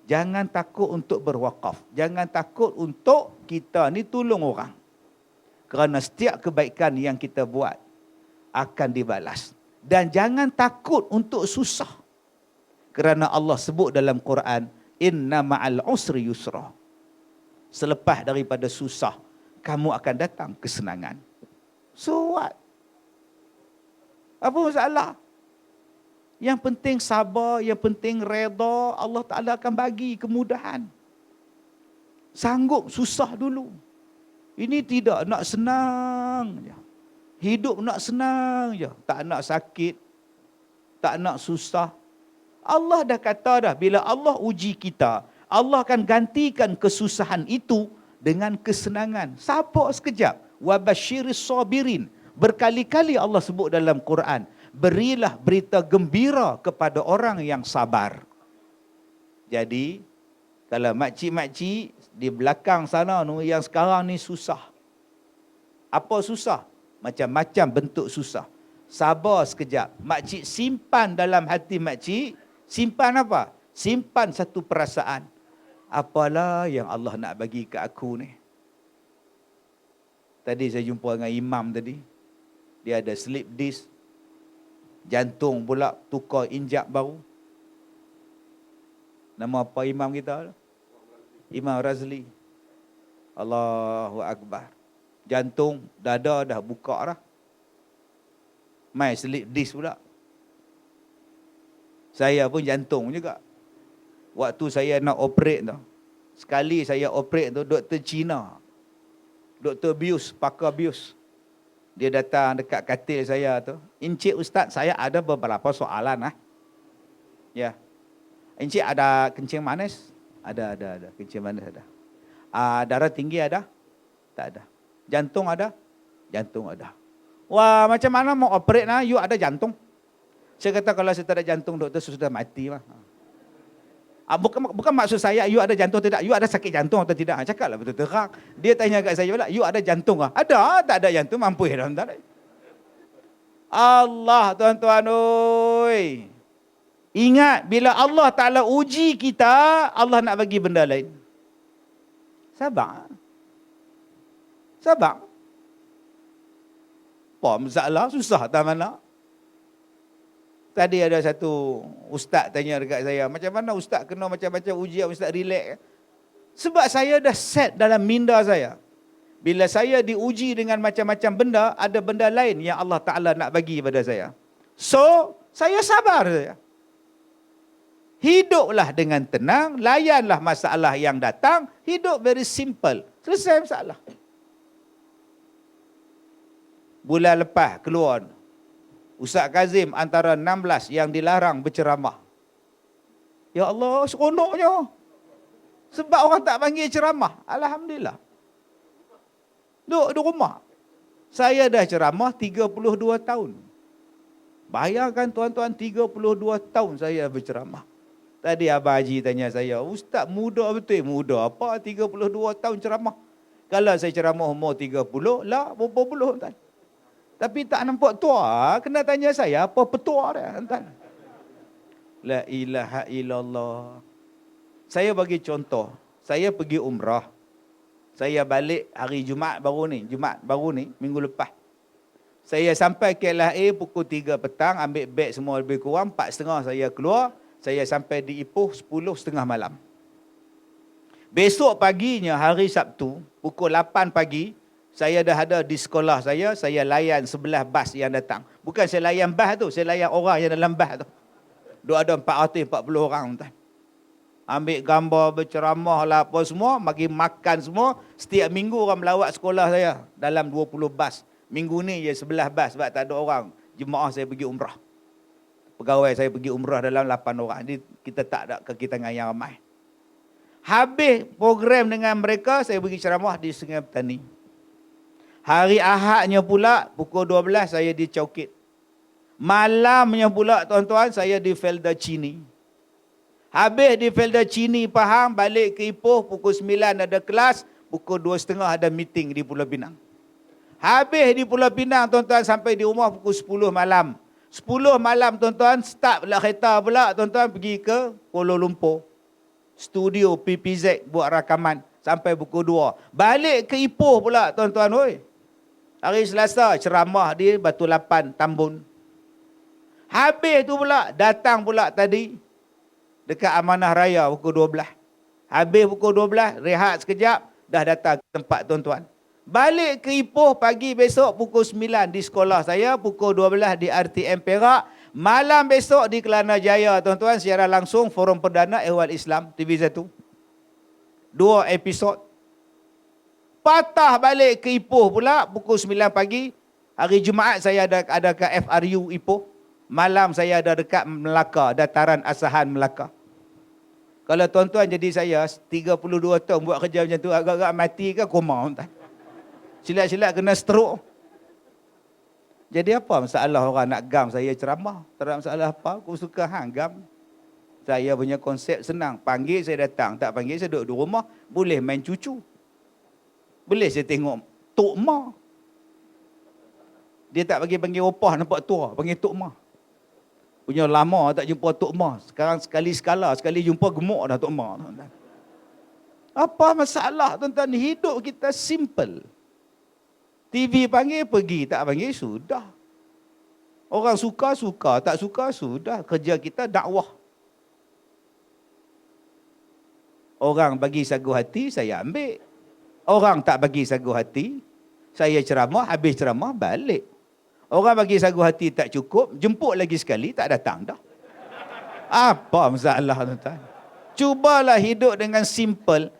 Jangan takut untuk berwakaf. Jangan takut untuk kita ni tolong orang. Kerana setiap kebaikan yang kita buat akan dibalas. Dan jangan takut untuk susah. Kerana Allah sebut dalam Quran, inna ma'al usri yusra. Selepas daripada susah, kamu akan datang kesenangan. So what? Apa masalah? Yang penting sabar, yang penting reda, Allah Ta'ala akan bagi kemudahan. Sanggup susah dulu. Ini tidak nak senang. Hidup nak senang je. Tak nak sakit. Tak nak susah. Allah dah kata dah, bila Allah uji kita, Allah akan gantikan kesusahan itu dengan kesenangan. Sabar sekejap. Wabashiris sabirin. Berkali-kali Allah sebut dalam Quran. Berilah berita gembira kepada orang yang sabar. Jadi, kalau makcik-makcik di belakang sana yang sekarang ni susah. Apa susah? Macam-macam bentuk susah. Sabar sekejap. Makcik simpan dalam hati makcik. Simpan apa? Simpan satu perasaan. Apalah yang Allah nak bagi ke aku ni. Tadi saya jumpa dengan imam tadi. Dia ada slip disc. Jantung pula tukar injak baru. Nama apa imam kita? Imam Razli. Allahu Akbar. Jantung, dada dah buka dah. Mai slip disc pula. Saya pun jantung juga. Waktu saya nak operate tu. Sekali saya operate tu, doktor Cina. Doktor bius, pakar bius. Dia datang dekat katil saya tu. Encik Ustaz, saya ada beberapa soalan. Ya. Encik ada kencing manis? Ada. Kencing manis ada. Darah tinggi ada? Tak ada. Jantung ada? Jantung ada. Wah, macam mana mau operate nah? You ada jantung? Saya kata kalau saya tak ada jantung, doktor sudah mati lah. Bukan maksud saya, you ada jantung tidak? You ada sakit jantung atau tidak? Cakaplah betul terang. Dia tanya kat saya pula, you ada jantung ah? Ada, tak ada jantung, mampu ya tuan-tuan. Allah tuan-tuan oi. Ingat, bila Allah Ta'ala uji kita, Allah nak bagi benda lain. Sabar. Sabar. Apa masalah? Susah tak mana? Tadi ada satu ustaz tanya dekat saya, macam mana ustaz kena macam-macam ujian, ustaz relax? Sebab saya dah set dalam minda saya. Bila saya diuji dengan macam-macam benda, ada benda lain yang Allah Ta'ala nak bagi pada saya. So, saya sabar saja. Hiduplah dengan tenang, layanlah masalah yang datang, hidup very simple. Selesai masalah. Bulan lepas keluar, Ustaz Kazim antara 16 yang dilarang berceramah. Ya Allah, seronoknya. Sebab orang tak panggil ceramah. Alhamdulillah. Duduk di rumah. Saya dah ceramah 32 tahun. Bayangkan tuan-tuan, 32 tahun saya berceramah. Tadi Abang Haji tanya saya, Ustaz muda betul? Muda apa 32 tahun ceramah? Kalau saya ceramah umur 30, lah berapa puluh tuan. Tapi tak nampak tua, kena tanya saya apa petua dia tuan. La ilaha illallah. Saya bagi contoh, saya pergi umrah. Saya balik hari Jumaat baru ni, minggu lepas. Saya sampai KLIA pukul 3 petang, ambil beg semua lebih kurang, 4.30 saya keluar. Saya sampai di Ipoh 10.30 malam. Besok paginya, hari Sabtu, pukul 8 pagi, saya dah ada di sekolah saya layan 11 bas yang datang. Bukan saya layan bas tu, saya layan orang yang dalam bas tu. Dua ada 440 orang tuan. Ambil gambar, berceramah lah apa semua, bagi makan semua. Setiap minggu orang melawat sekolah saya dalam 20 bas. Minggu ni je 11 bas sebab tak ada orang. Jemaah saya pergi umrah. Pegawai saya pergi umrah dalam 8 orang. Jadi kita tak ada kekitangan yang ramai. Habis program dengan mereka, saya pergi ceramah di Sungai Petani. Hari Ahadnya pula, pukul 12 saya di Caukit. Malamnya pula tuan-tuan, saya di Felda Cini. Habis di Felda Cini, Pahang, balik ke Ipoh, pukul 9 ada kelas, pukul 2.30 ada meeting di Pulau Pinang. Habis di Pulau Pinang tuan-tuan, sampai di rumah pukul 10 malam. 10 malam tuan-tuan, start pula kereta pula tuan-tuan pergi ke Kuala Lumpur. Studio PPZ buat rakaman sampai pukul 2. Balik ke Ipoh pula tuan-tuan oi. Hari Selasa ceramah di Batu Lapan, Tambun. Habis tu pula datang pula tadi dekat Amanah Raya pukul 12. Habis pukul 12 rehat sekejap, dah datang ke tempat tuan-tuan. Balik ke Ipoh pagi besok pukul 9 di sekolah saya, pukul 12 di RTM Perak. Malam besok di Kelana Jaya tuan-tuan, siaran langsung Forum Perdana Ehwal Islam TV1. 2 episod. Patah balik ke Ipoh pula pukul 9 pagi. Hari Jumaat saya ada ke FRU Ipoh. Malam saya ada dekat Melaka, Dataran Asahan Melaka. Kalau tuan-tuan jadi saya 32 tahun buat kerja macam tu, agak-agak mati ke koma tuan. Silat-silat kena stroke. Jadi apa masalah orang nak gam saya ceramah? Tak ada masalah apa. Aku suka gam. Saya punya konsep senang. Panggil saya datang. Tak panggil saya duduk di rumah. Boleh main cucu. Boleh saya tengok Tok Ma. Dia tak bagi panggil opah nampak tua. Panggil Tok Ma. Punya lama tak jumpa Tok Ma. Sekarang sekali-sekala. Sekali jumpa gemuk dah Tok Ma. Apa masalah tuan-tuan? Hidup kita simple. TV panggil, pergi. Tak panggil, sudah. Orang suka, suka. Tak suka, sudah. Kerja kita dakwah. Orang bagi sagu hati, saya ambil. Orang tak bagi sagu hati, saya ceramah, habis ceramah, balik. Orang bagi sagu hati tak cukup, jemput lagi sekali, tak datang dah. Apa masalah tuan-tuan? Cubalah hidup dengan simple.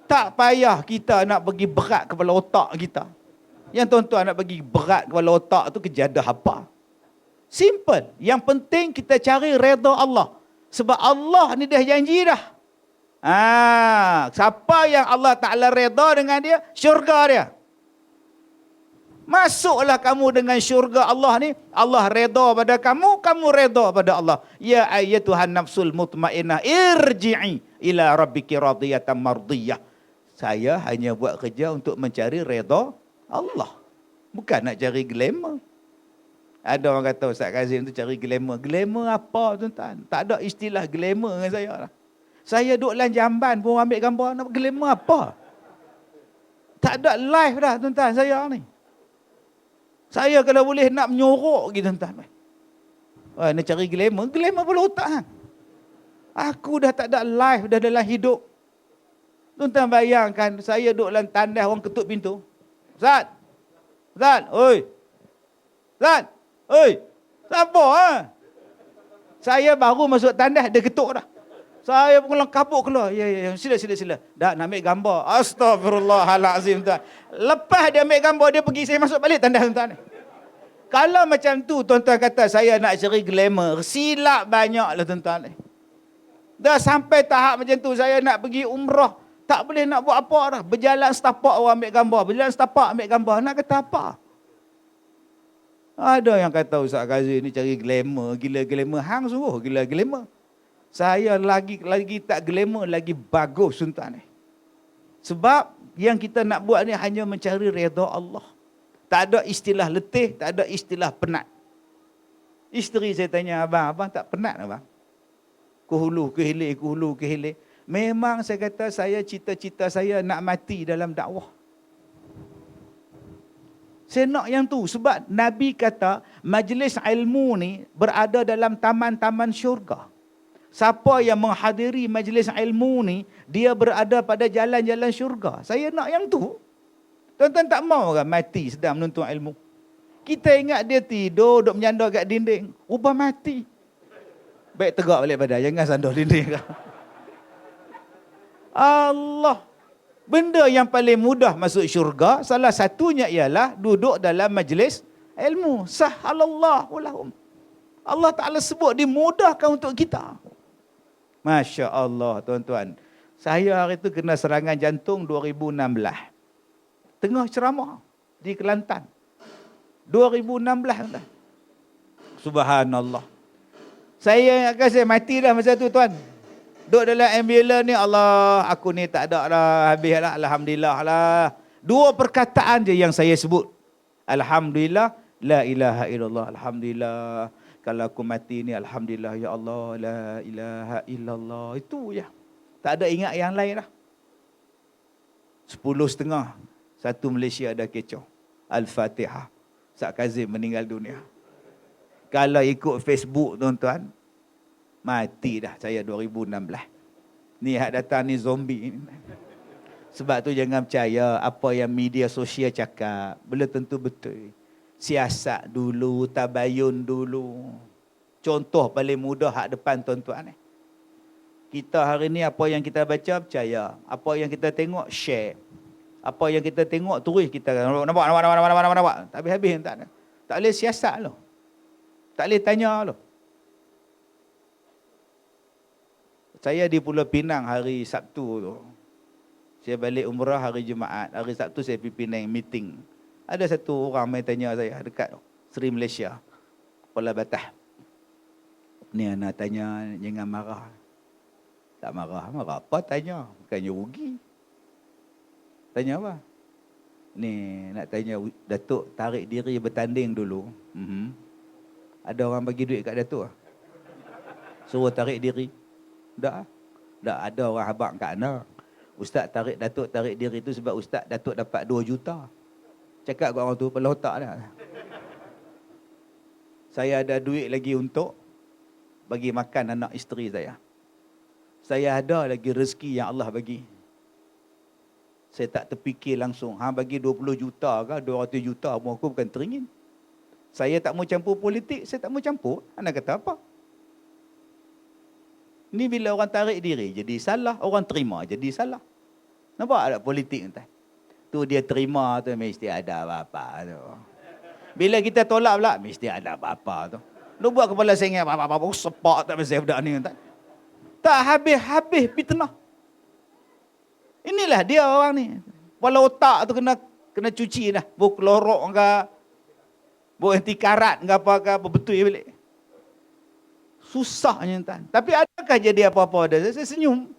Tak payah kita nak pergi berat kepala otak kita. Yang tuan-tuan nak bagi berat kepala otak tu kejadah apa? Simple. Yang penting kita cari redha Allah. Sebab Allah ni dah janji dah. Siapa yang Allah Ta'ala redha dengan dia, syurga dia. Masuklah kamu dengan syurga Allah ni. Allah redha pada kamu, kamu redha pada Allah. Ya ayyatuhan nafsul mutmainnah, irji'i ila rabbiki radiyatan mardiyah. Saya hanya buat kerja untuk mencari redha Allah. Bukan nak cari glamour. Ada orang kata Ustaz Kazim tu cari glamour. Glamour apa tuan-tuan? Tak ada istilah glamour dengan saya lah. Saya duduk dalam jamban pun ambil gambar. Nak glamour apa? Tak ada live dah tuan-tuan saya ni. Saya kalau boleh nak menyorok gitu tuan-tuan. Wah, nak cari glamour. Glamour pula otak. Ha? Aku dah tak ada live dah dalam hidup. Tuan-tuan bayangkan, saya duduk dalam tandas orang ketuk pintu. Ustaz! Ustaz! Oi! Ustaz! Oi! Siapa ha? Saya baru masuk tandas, dia ketuk dah. Saya pun kabut keluar. Ya. Sila. Dah nak ambil gambar. Astagfirullahalazim tuan. Lepas dia ambil gambar, dia pergi, saya masuk balik tandas tuan. Kalau macam tu, tuan-tuan kata saya nak cari glamour, silap banyak lah tuan-tuan. Dah sampai tahap macam tu, saya nak pergi umrah. Tak boleh nak buat apa dah. Berjalan setapak orang ambil gambar. Berjalan setapak ambil gambar. Nak kata apa? Ada yang kata Ustaz Kazim ni cari glamour. Gila glamour. Hang suruh gila glamour. Saya lagi tak glamour, lagi bagus tuan-tuan. Sebab yang kita nak buat ni hanya mencari redha Allah. Tak ada istilah letih, tak ada istilah penat. Isteri saya tanya, abang tak penat abang? Kuhulu ke hilir. Memang saya kata cita-cita saya nak mati dalam dakwah. Saya nak yang tu sebab Nabi kata majlis ilmu ni berada dalam taman-taman syurga. Siapa yang menghadiri majlis ilmu ni, dia berada pada jalan-jalan syurga. Saya nak yang tu. Tuan-tuan tak mau kan mati sedang menuntut ilmu? Kita ingat dia tidur, duduk menyandar kat dinding. Ubah mati. Baik tegak balik badan, jangan sandar dinding. Allah. Benda yang paling mudah masuk syurga, salah satunya ialah duduk dalam majlis ilmu. Sahhalallahu lahum. Allah Ta'ala sebut dimudahkan untuk kita. Masya Allah tuan-tuan. Saya hari itu kena serangan jantung 2016. Tengah ceramah di Kelantan. 2016 dah. Subhanallah. Saya ingatkan saya mati dah masa tu tuan. Duduk dalam ambulans ni, Allah, aku ni tak ada dah, habis lah, Alhamdulillah lah. Dua perkataan je yang saya sebut. Alhamdulillah, la ilaha illallah, Alhamdulillah. Kalau aku mati ni, Alhamdulillah, ya Allah, la ilaha illallah. Itu je. Tak ada ingat yang lain dah. 10:30, satu Malaysia ada kecoh. Al-Fatihah. Ustaz Kazim meninggal dunia. Kalau ikut Facebook tuan-tuan, mati dah saya 2016. Ni hak datang ni zombie. Sebab tu jangan percaya apa yang media sosial cakap. Belum tentu betul. Siasat dulu, tabayun dulu. Contoh paling mudah hak depan tuan-tuan. Kita hari ni apa yang kita baca, percaya. Apa yang kita tengok, share. Apa yang kita tengok, terus kita nampak. Tak habis-habis. Tak boleh siasat loh. Tak boleh tanya loh. Saya di Pulau Pinang hari Sabtu tu. Saya balik umrah hari Jumaat. Hari Sabtu saya pergi Penang meeting. Ada satu orang main tanya saya dekat Seri Malaysia, Kuala Batah. Ni anak tanya, jangan marah. Tak marah. Marah apa tanya? Bukannya rugi. Tanya apa? Ni nak tanya Datuk tarik diri bertanding dulu. Ada orang bagi duit kat Datuk? Suruh tarik diri. Tak ada orang habaq kat anda. Ustaz Datuk tarik diri tu sebab Ustaz Datuk dapat 2 juta. Cakap kat orang tu, kepala otak dah. Saya ada duit lagi untuk bagi makan anak isteri saya. Saya ada lagi rezeki yang Allah bagi. Saya tak terfikir langsung. Bagi 20 juta ke 200 juta pun aku bukan teringin. Saya tak mau campur politik, saya tak mau campur. Anda kata apa? Ni bila orang tarik diri jadi salah, orang terima jadi salah. Nampak ada politik entah. Tu dia terima tu mesti ada apa-apa tu. Bila kita tolak pula mesti ada apa-apa tu. Lu buat kepala sengit apa-apa sepak tak pasal budak ni entah. Tak habis-habis fitnah. Inilah dia orang ni. Kepala otak tu kena cuci dah. Bawa klorok ke, bawa anti karat ke apa betul balik. Susahnya tuan. Tapi adakah jadi apa-apa dah? Saya senyum.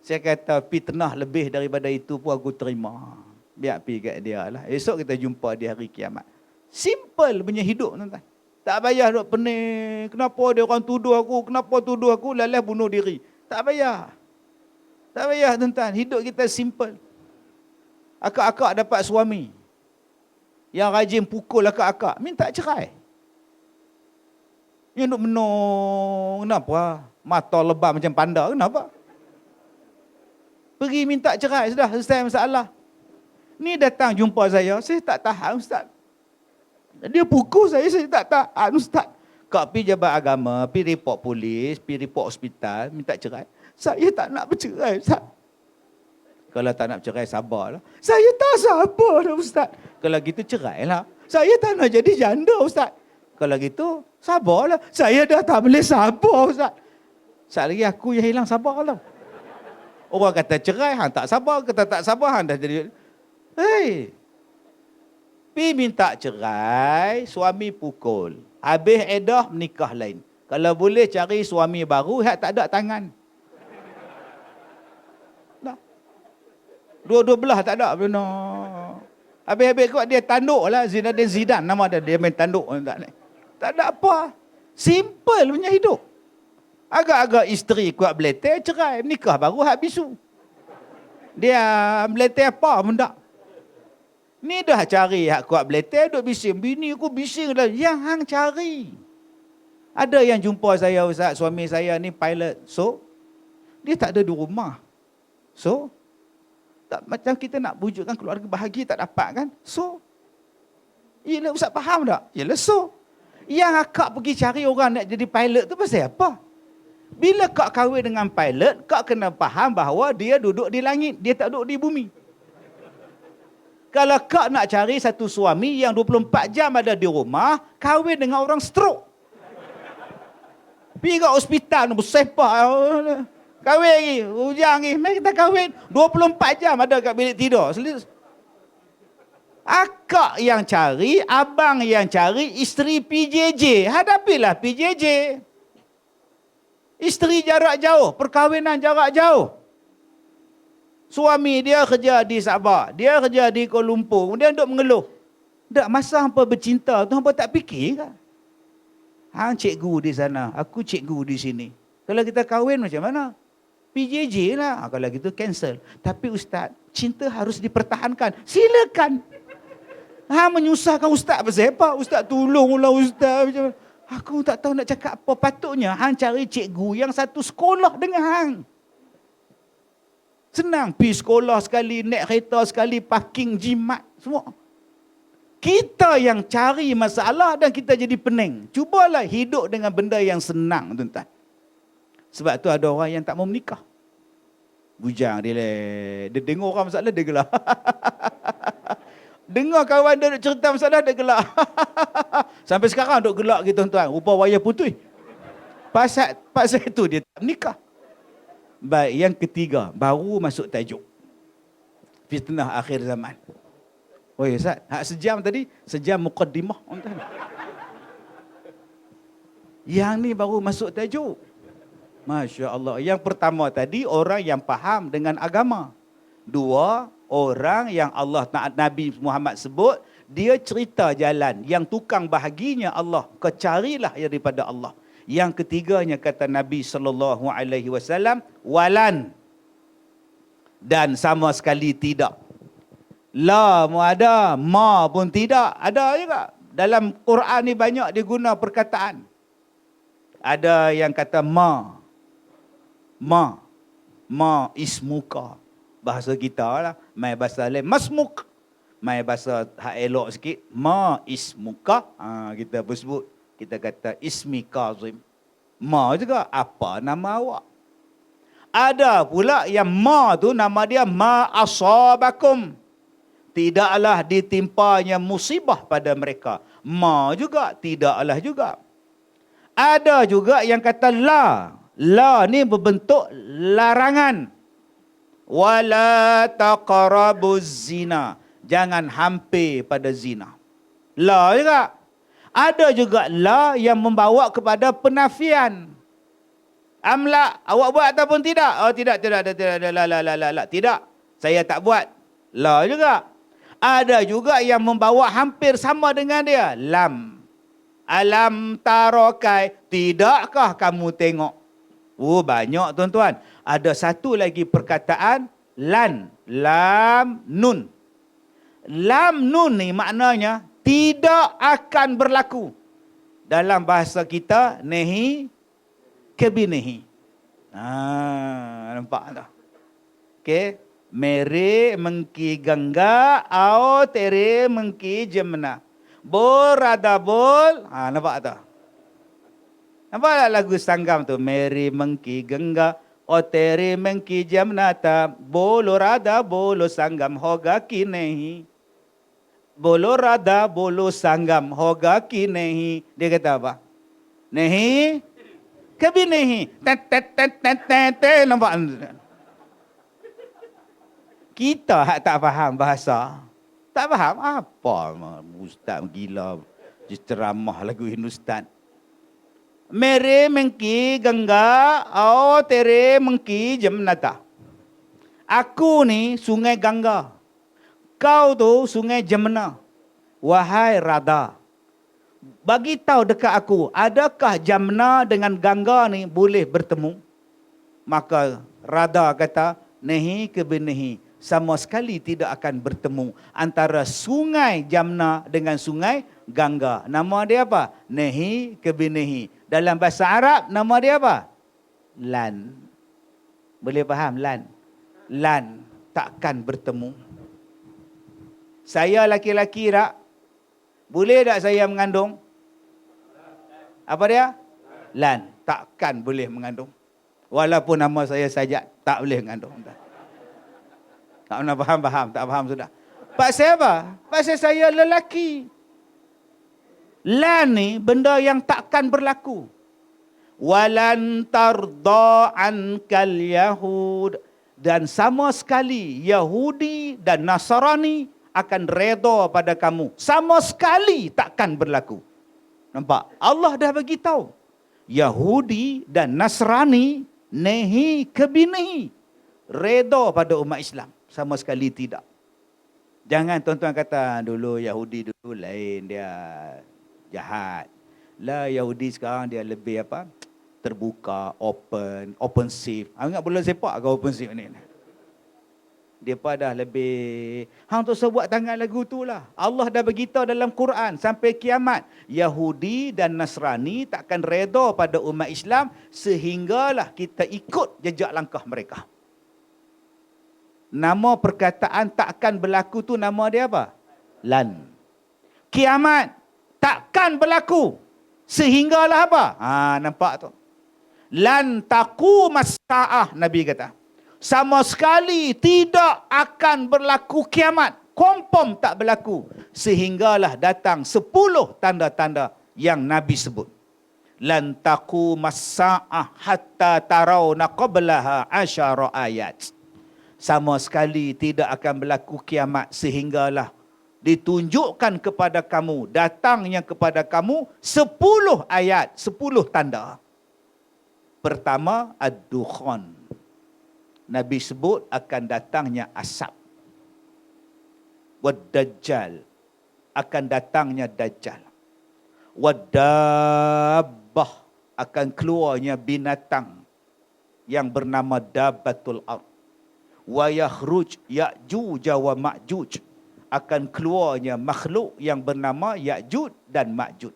Saya kata, fitnah lebih daripada itu pun aku terima. Biar pergi kat dia lah. Esok kita jumpa di hari kiamat. Simple punya hidup tuan-tuan. Tak payah duk pening. Kenapa dia orang tuduh aku? Kenapa tuduh aku? Lalas bunuh diri. Tak payah. Tak payah tuan-tuan. Hidup kita simple. Akak-akak dapat suami yang rajin pukul akak-akak, minta cerai. Yang duk menung. Kenapa? Mata lebam macam panda. Kenapa? Pergi minta cerai. Sudah selesai masalah. Ni datang jumpa saya tak tahan ustaz. Dia pukul saya tak tahan ustaz. Kak pergi jabat agama, pergi report polis, pergi report hospital, minta cerai. Saya tak nak bercerai ustaz. Kalau tak nak bercerai, sabarlah. Saya tak sabar dah ustaz. Kalau gitu cerailah. Saya tak nak jadi janda ustaz. Kalau gitu, sabarlah. Saya dah tak boleh sabar ustaz. Sekali lagi aku yang hilang sabar lah. Orang kata cerai, hang tak sabar. Kata tak sabar, hang dah jadi... Hei, pergi minta cerai, suami pukul. Habis edah, menikah lain. Kalau boleh cari suami baru, hak tak ada tangan. Nah. Dua-dua belah tak ada. Benar. Habis-habis kot dia tanduk lah. Zinedine Zidane nama dia main tanduk. Tak ada apa. Simple punya hidup. Agak-agak isteri kuat beleter, cerai. Menikah baru hak bisu. Dia beleter apa pun tak. Ni dah cari hak kuat beleter, duk bising. Bini aku bising lah. Yang hang cari. Ada yang jumpa saya, ustaz, suami saya ni pilot. So, dia tak ada di rumah. So, tak, macam kita nak wujudkan keluarga bahagia tak dapat kan? So, yelah ustaz faham tak? Yelah so. Yang akak pergi cari orang nak jadi pilot tu pasal apa? Bila kak kahwin dengan pilot, kak kena faham bahawa dia duduk di langit. Dia tak duduk di bumi. Kalau kak nak cari satu suami yang 24 jam ada di rumah, kahwin dengan orang stroke. Pergi ke hospital, bersepah. Kahwin lagi, hujang lagi. Mari kita kahwin. 24 jam ada kat bilik tidur. Akak yang cari, abang yang cari, isteri PJJ. Hadapilah PJJ. Isteri jarak jauh, perkahwinan jarak jauh. Suami dia kerja di Sabah, dia kerja di Kuala Lumpur, kemudian duk mengeluh. Tak masa hampa bercinta tu hampa tak fikir ke? Hang cikgu di sana, aku cikgu di sini. Kalau kita kahwin macam mana? PJJ lah. Kalau gitu cancel. Tapi ustaz, cinta harus dipertahankan. Silakan. Hang menyusahkan ustaz pasal apa? Ustaz tolonglah ustaz. Macam aku tak tahu nak cakap apa. Patutnya hang cari cikgu yang satu sekolah dengan hang. Senang, pergi sekolah sekali, naik kereta sekali, parking, jimat, semua. Kita yang cari masalah dan kita jadi pening. Cubalah hidup dengan benda yang senang, tuan-tuan. Sebab tu ada orang yang tak mau menikah. Bujang dia dengar orang masalah, dia gelak. Dengar kawan dia cerita masalah, dia gelak. Sampai sekarang duk gelak gitu, tuan-tuan. Rupa wayar putih. Pasal itu dia tak menikah. Baik, yang ketiga, baru masuk tajuk. Fitnah akhir zaman. Oh ya Ustaz, hak sejam tadi, sejam muqaddimah. Yang ni baru masuk tajuk. Masya Allah. Yang pertama tadi, orang yang faham dengan agama. Dua, orang yang Allah Nabi Muhammad sebut, dia cerita jalan. Yang tukang bahaginya Allah, kecarilah daripada Allah. Yang ketiganya kata Nabi SAW, walan. Dan sama sekali tidak. La pun ada, ma pun tidak. Ada juga. Dalam Quran ni banyak diguna perkataan. Ada yang kata ma. Ma ismuka. Bahasa kita lah. Mai bahasa lain, masmuk. Mai bahasa hak elok sikit, ma ismuka. Kita bersebut. Kita kata ismi Kazim. Ma juga, apa nama awak? Ada pula yang ma tu nama dia ma asabakum. Tidaklah ditimpanya musibah pada mereka. Ma juga, tidaklah juga. Ada juga yang kata la. La ni berbentuk larangan. Wala taqrabuz zina. Jangan hampir pada zina. La juga. Ada juga la yang membawa kepada penafian. Amla, awak buat ataupun tidak? Oh tidak, la. Tidak, saya tak buat. La juga. Ada juga yang membawa hampir sama dengan dia. Lam. Alam tarokai, tidakkah kamu tengok? Oh banyak tuan-tuan. Ada satu lagi perkataan, lan. Lam nun. Lam nun ni maknanya tidak akan berlaku. Dalam bahasa kita, nehi kebinehi. Nampak tak? Okey. Mere mengki gangga, au tere mengki jemna. Bol rada bol. Nampak tak? Nampak tak lagu Sanggam tu? Mere mengki gangga, au tere mengki jemnata. Bolo rada bolo sanggam hoga kinehi. Bolo rada bolo sanggam hoga kinehi. Dia kata apa? Nehi kebinehi. Tet. Nampak? Kita tak faham bahasa. Tak faham apa ustaz gila ceramah lagu Hindustan. Mere mengki Gangga, au tere mengki Jamnata. Aku ni sungai Gangga. Kau tu sungai Jamna. Wahai Radha, bagi tahu dekat aku, adakah Jamna dengan Gangga ni boleh bertemu? Maka Radha kata, nehi ke benehi, sama sekali tidak akan bertemu antara sungai Jamna dengan sungai Gangga. Nama dia apa? Nehi ke benehi. Dalam bahasa Arab, nama dia apa? Lan. Boleh faham? Lan. Lan. Takkan bertemu. Saya laki-laki tak? Boleh tak saya mengandung? Apa dia? Lan. Takkan boleh mengandung. Walaupun nama saya Sajat, tak boleh mengandung. Tak pernah faham? Tak faham sudah. Pasal apa? Pasal saya lelaki. Lan ni benda yang takkan berlaku. Walan tarda ankal yahud. Dan sama sekali Yahudi dan Nasrani akan redha pada kamu. Sama sekali takkan berlaku. Nampak? Allah dah bagi tahu. Yahudi dan Nasrani nehi kebinihi. Redha pada umat Islam. Sama sekali tidak. Jangan tuan-tuan kata dulu Yahudi dulu lain, dia jahat. Lah Yahudi sekarang dia lebih apa? Terbuka, offensive. Ingat bola sepak ke offensive ni? Dia dah lebih, hang tu sebut tangan lagu tu lah. Allah dah beritahu dalam Quran sampai kiamat, Yahudi dan Nasrani takkan redha pada umat Islam sehinggalah kita ikut jejak langkah mereka. Nama perkataan takkan berlaku tu nama dia apa? Lan. Kiamat takkan berlaku sehinggalah apa? Nampak tu. Lan taqumas saah, Nabi kata. Sama sekali tidak akan berlaku kiamat. Confirm tak berlaku. Sehinggalah datang 10 tanda-tanda yang Nabi sebut. Lan taqumas saah hatta tarawna qablaha 10 ayat. Sama sekali tidak akan berlaku kiamat sehinggalah ditunjukkan kepada kamu, datangnya kepada kamu 10 ayat, 10 tanda. Pertama, ad-dukhan. Nabi sebut akan datangnya asap. Wad-dajjal. Akan datangnya dajjal. Wad-dabbah. Akan keluarnya binatang yang bernama dabbatul ard. Wa yakhruj Ya'juj wa Ma'juj. Akan keluarnya makhluk yang bernama Ya'juj dan Ma'juj.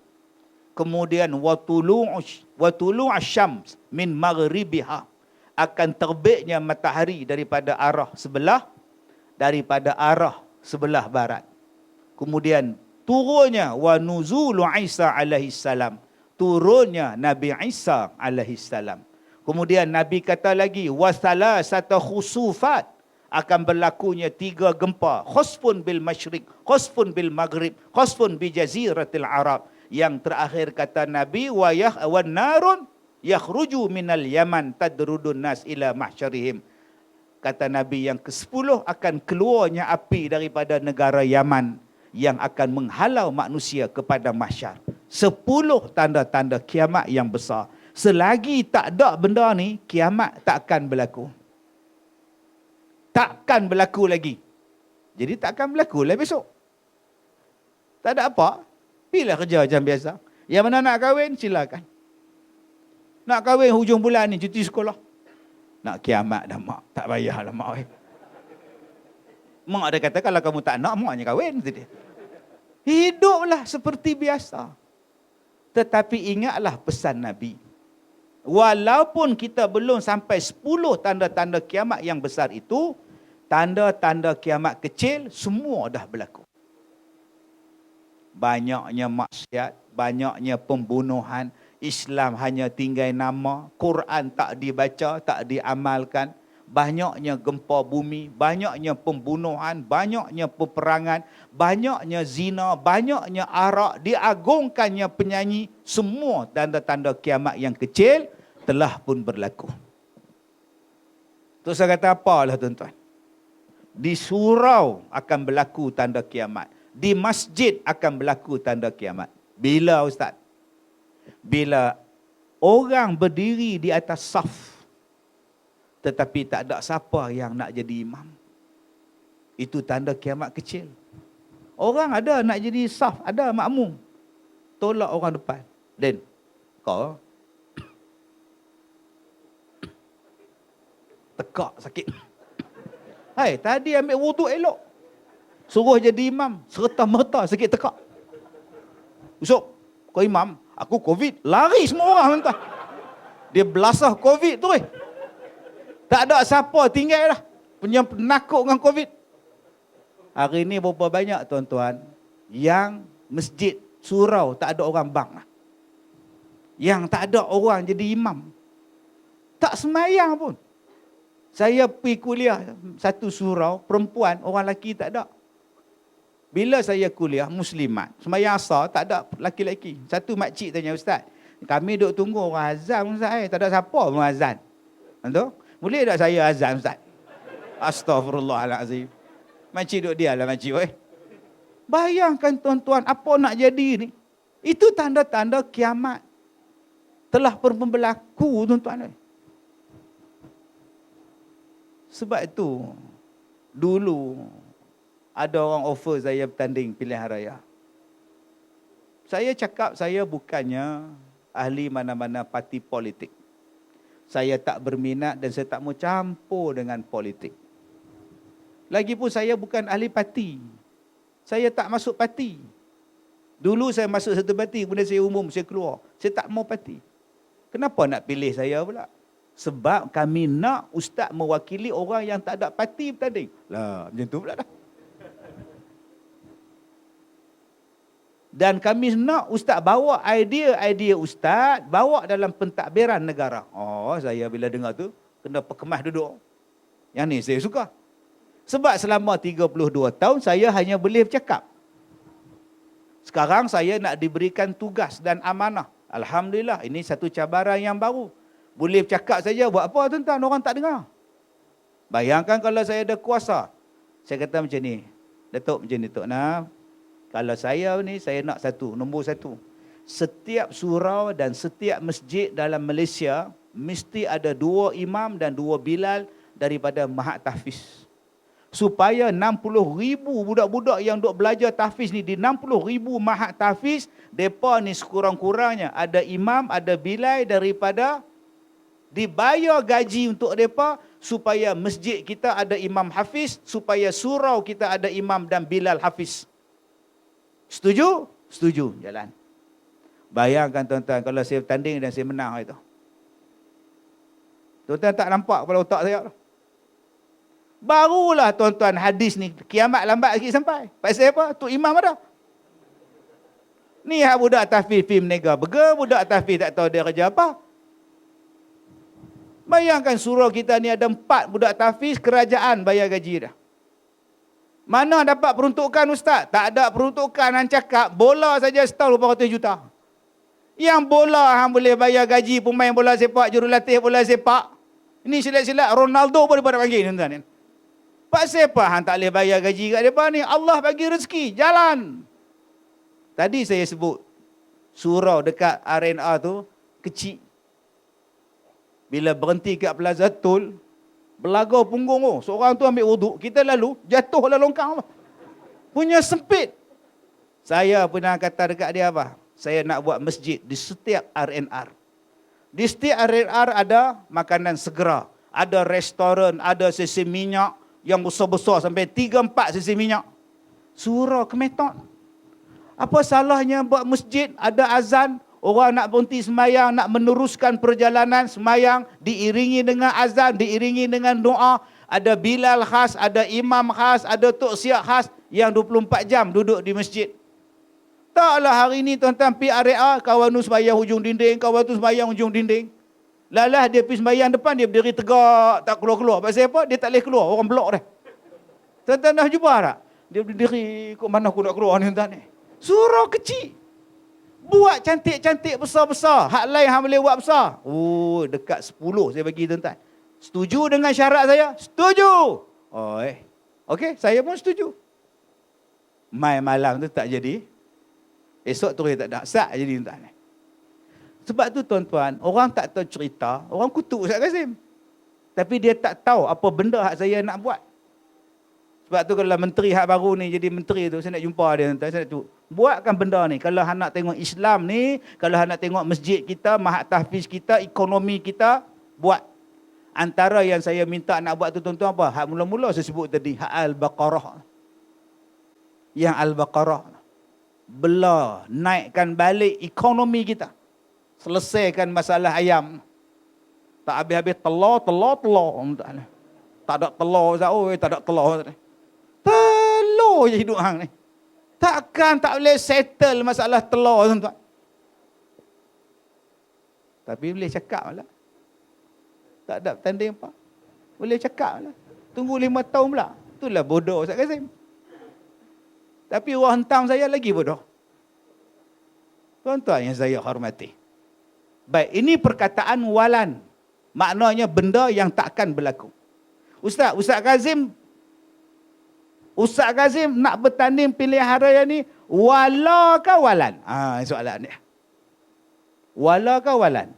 Kemudian wa tulu'ush syams min maghribiha. Akan terbitnya matahari daripada arah sebelah barat. Kemudian turunnya wa nuzulu Isa alaihi salam. Turunnya Nabi Isa alaihi salam. Kemudian Nabi kata lagi wasala satu khusufat, akan berlakunya 3 gempa, khusfun bil masyriq, khusfun bil maghrib, khusfun bi jaziratil arab. Yang terakhir kata Nabi wa narun yakhruju minal yaman tadrudun nas ila mahsyarihim. kata Nabi, yang ke-10 akan keluarnya api daripada negara Yaman yang akan menghalau manusia kepada mahsyar. 10 tanda-tanda kiamat yang besar. Selagi tak ada benda ni, kiamat takkan berlaku. Takkan berlaku lagi. Jadi takkan berlaku lah besok. Tak ada apa. Pilih kerja macam biasa. Yang mana nak kahwin, silakan. Nak kahwin hujung bulan ni, cuti sekolah. Nak kiamat dah mak. Tak payahlah mak. Mak dia kata, kalau kamu tak nak, maknya kahwin. Hiduplah seperti biasa. Tetapi ingatlah pesan Nabi. Walaupun kita belum sampai 10 tanda-tanda kiamat yang besar itu, tanda-tanda kiamat kecil semua dah berlaku. Banyaknya maksiat, banyaknya pembunuhan, Islam hanya tinggal nama, Quran tak dibaca, tak diamalkan, banyaknya gempa bumi, banyaknya pembunuhan, banyaknya peperangan, banyaknya zina, banyaknya arak, diagungkannya penyanyi, semua tanda-tanda kiamat yang kecil telah pun berlaku. Terus saya kata apalah tuan-tuan? Di surau akan berlaku tanda kiamat. Di masjid akan berlaku tanda kiamat. Bila Ustaz? Bila orang berdiri di atas saf, tetapi tak ada siapa yang nak jadi imam. Itu tanda kiamat kecil. Orang ada nak jadi saf, ada makmum. Tolak orang depan. Dan kau tekak sakit. Hai, tadi ambil wuduk elok. Suruh jadi imam, serta-merta sakit tekak. Usuk, kau imam, aku COVID, lari semua orang tuan. Dia belasah COVID tu. Tak ada siapa tinggal dah. Penakut dengan COVID. Hari ni berapa banyak tuan-tuan yang masjid, surau tak ada orang bang. Yang tak ada orang jadi imam. Tak semayang pun. Saya pergi kuliah satu surau, perempuan, orang lelaki tak ada. Bila saya kuliah, muslimat, semayang asar, tak ada lelaki-lelaki. Satu makcik tanya, Ustaz, kami duduk tunggu orang azan, Ustaz. Tak ada siapa pun azan. Tentu? Boleh tak saya azan, Ustaz? Astaghfirullahaladzim. Makcik duduk diamlah, makcik. Bayangkan tuan-tuan, apa nak jadi ni? Itu tanda-tanda kiamat. Telah pun berlaku, tuan-tuan. Sebab itu, dulu ada orang offer saya bertanding pilihan raya. Saya cakap saya bukannya ahli mana-mana parti politik. Saya tak berminat dan saya tak mau campur dengan politik. Lagipun saya bukan ahli parti. Saya tak masuk parti. Dulu saya masuk satu parti, kemudian saya umum, saya keluar. Saya tak mau parti. Kenapa nak pilih saya pula? Sebab kami nak ustaz mewakili orang yang tak ada parti bertanding. Lah, macam tu pula dah. Dan kami nak ustaz bawa idea-idea ustaz, bawa dalam pentadbiran negara. Oh, saya bila dengar tu, kena perkemas duduk. Yang ni saya suka. Sebab selama 32 tahun, saya hanya boleh bercakap. Sekarang saya nak diberikan tugas dan amanah. Alhamdulillah, ini satu cabaran yang baru. Boleh bercakap saja, buat apa tuan-tuan? Orang tak dengar. Bayangkan kalau saya ada kuasa. Saya kata macam ni, Datuk macam ni, Tok Naf. Kalau saya ni, saya nak nombor satu. Setiap surau dan setiap masjid dalam Malaysia, mesti ada 2 imam dan 2 bilal daripada Mahat Tahfiz. Supaya 60,000 budak-budak yang duk belajar tahfiz ni, di 60,000 Mahat Tahfiz, mereka ni sekurang-kurangnya ada imam, ada bilal daripada dibayar gaji untuk mereka, supaya masjid kita ada imam hafiz, supaya surau kita ada imam dan bilal hafiz. Setuju? Setuju. Jalan. Bayangkan tuan-tuan, kalau saya bertanding dan saya menang itu. Tuan-tuan tak nampak kepala otak saya? Barulah tuan-tuan hadis ni, kiamat lambat sikit sampai. Pasal apa? Tu imam ada. Ni budak tahfiz film nega. Budak tahfiz tak tahu dia kerja apa. Bayangkan surau kita ni ada 4 budak tahfiz, kerajaan bayar gaji dah. Mana dapat peruntukan ustaz? Tak ada peruntukan. Hang cakap bola saja setahun 400 juta. Yang bola hang boleh bayar gaji pemain bola sepak, jurulatih bola sepak. Ini silat-silat Ronaldo pun daripada panggil tuan-tuan. Pasal apa hang tak boleh bayar gaji kat depa ni? Allah bagi rezeki, jalan. Tadi saya sebut surau dekat RNR tu kecil. Bila berhenti kat Plaza Tol, belaga punggung tu. Seorang tu ambil wuduk, kita lalu jatuh lah longkang tu. Punya sempit. Saya pernah kata dekat dia apa? Saya nak buat masjid di setiap RNR. Di setiap RNR ada makanan segera, ada restoran, ada sesi minyak yang besar-besar sampai 3-4 sesi minyak. Surau Kemeton. Apa salahnya buat masjid, ada azan, orang nak berhenti semayang, nak meneruskan perjalanan semayang, diiringi dengan azan, diiringi dengan doa, ada bilal khas, ada imam khas, ada tok siap khas yang 24 jam duduk di masjid. Taklah hari ni tuan-tuan pergi area, kawan tu semayang hujung dinding, kawan tu semayang hujung dinding. Lalah dia pergi semayang depan, dia berdiri tegak, tak keluar-keluar. Pasal apa? Dia tak boleh keluar, orang blok dah. Tuan-tuan dah jumpa tak? Dia berdiri, kok mana aku nak keluar ni tuan-tuan ni? Surau kecil. Buat cantik-cantik besar-besar. Hak lain hang boleh buat besar. Oh, dekat 10 saya bagi tuan-tuan. Setuju dengan syarat saya? Setuju. Oh, okey, saya pun setuju. Mai malam tu tak jadi. Esok tu tak ada. Sak jadi tuan-tuan. Sebab tu tuan-tuan, orang tak tahu cerita, orang kutuk Ustaz Kazim. Tapi dia tak tahu apa benda hak saya nak buat. Sebab tu kalau menteri hak baru ni jadi menteri tu, saya nak jumpa dia tuan-tuan, saya nak tu. Buatkan benda ni. Kalau hang nak tengok Islam ni, kalau hang nak tengok masjid kita, mahat tahfiz kita, ekonomi kita, buat. Antara yang saya minta nak buat tu tuan-tuan apa? Hak mula-mula saya sebut tadi, hak Al-Baqarah. Yang Al-Baqarah. Bela, naikkan balik ekonomi kita. Selesaikan masalah ayam. Tak habis-habis telur. Tak ada telur, tak ada telur. Telur je hidup hang ni. Takkan tak boleh settle masalah telur tuan-tuan. Tapi boleh cakap lah. Tak ada tanding apa. Boleh cakap lah. Tunggu 5 tahun pula. Itulah bodoh Ustaz Kazim. Tapi orang hentam saya lagi bodoh. Tuan-tuan yang saya hormati. Baik, ini perkataan walan. Maknanya benda yang takkan berlaku. Ustaz Kazim nak bertanding pilihan raya ni, wala ke walan? Soalan ni. Wala ke walan?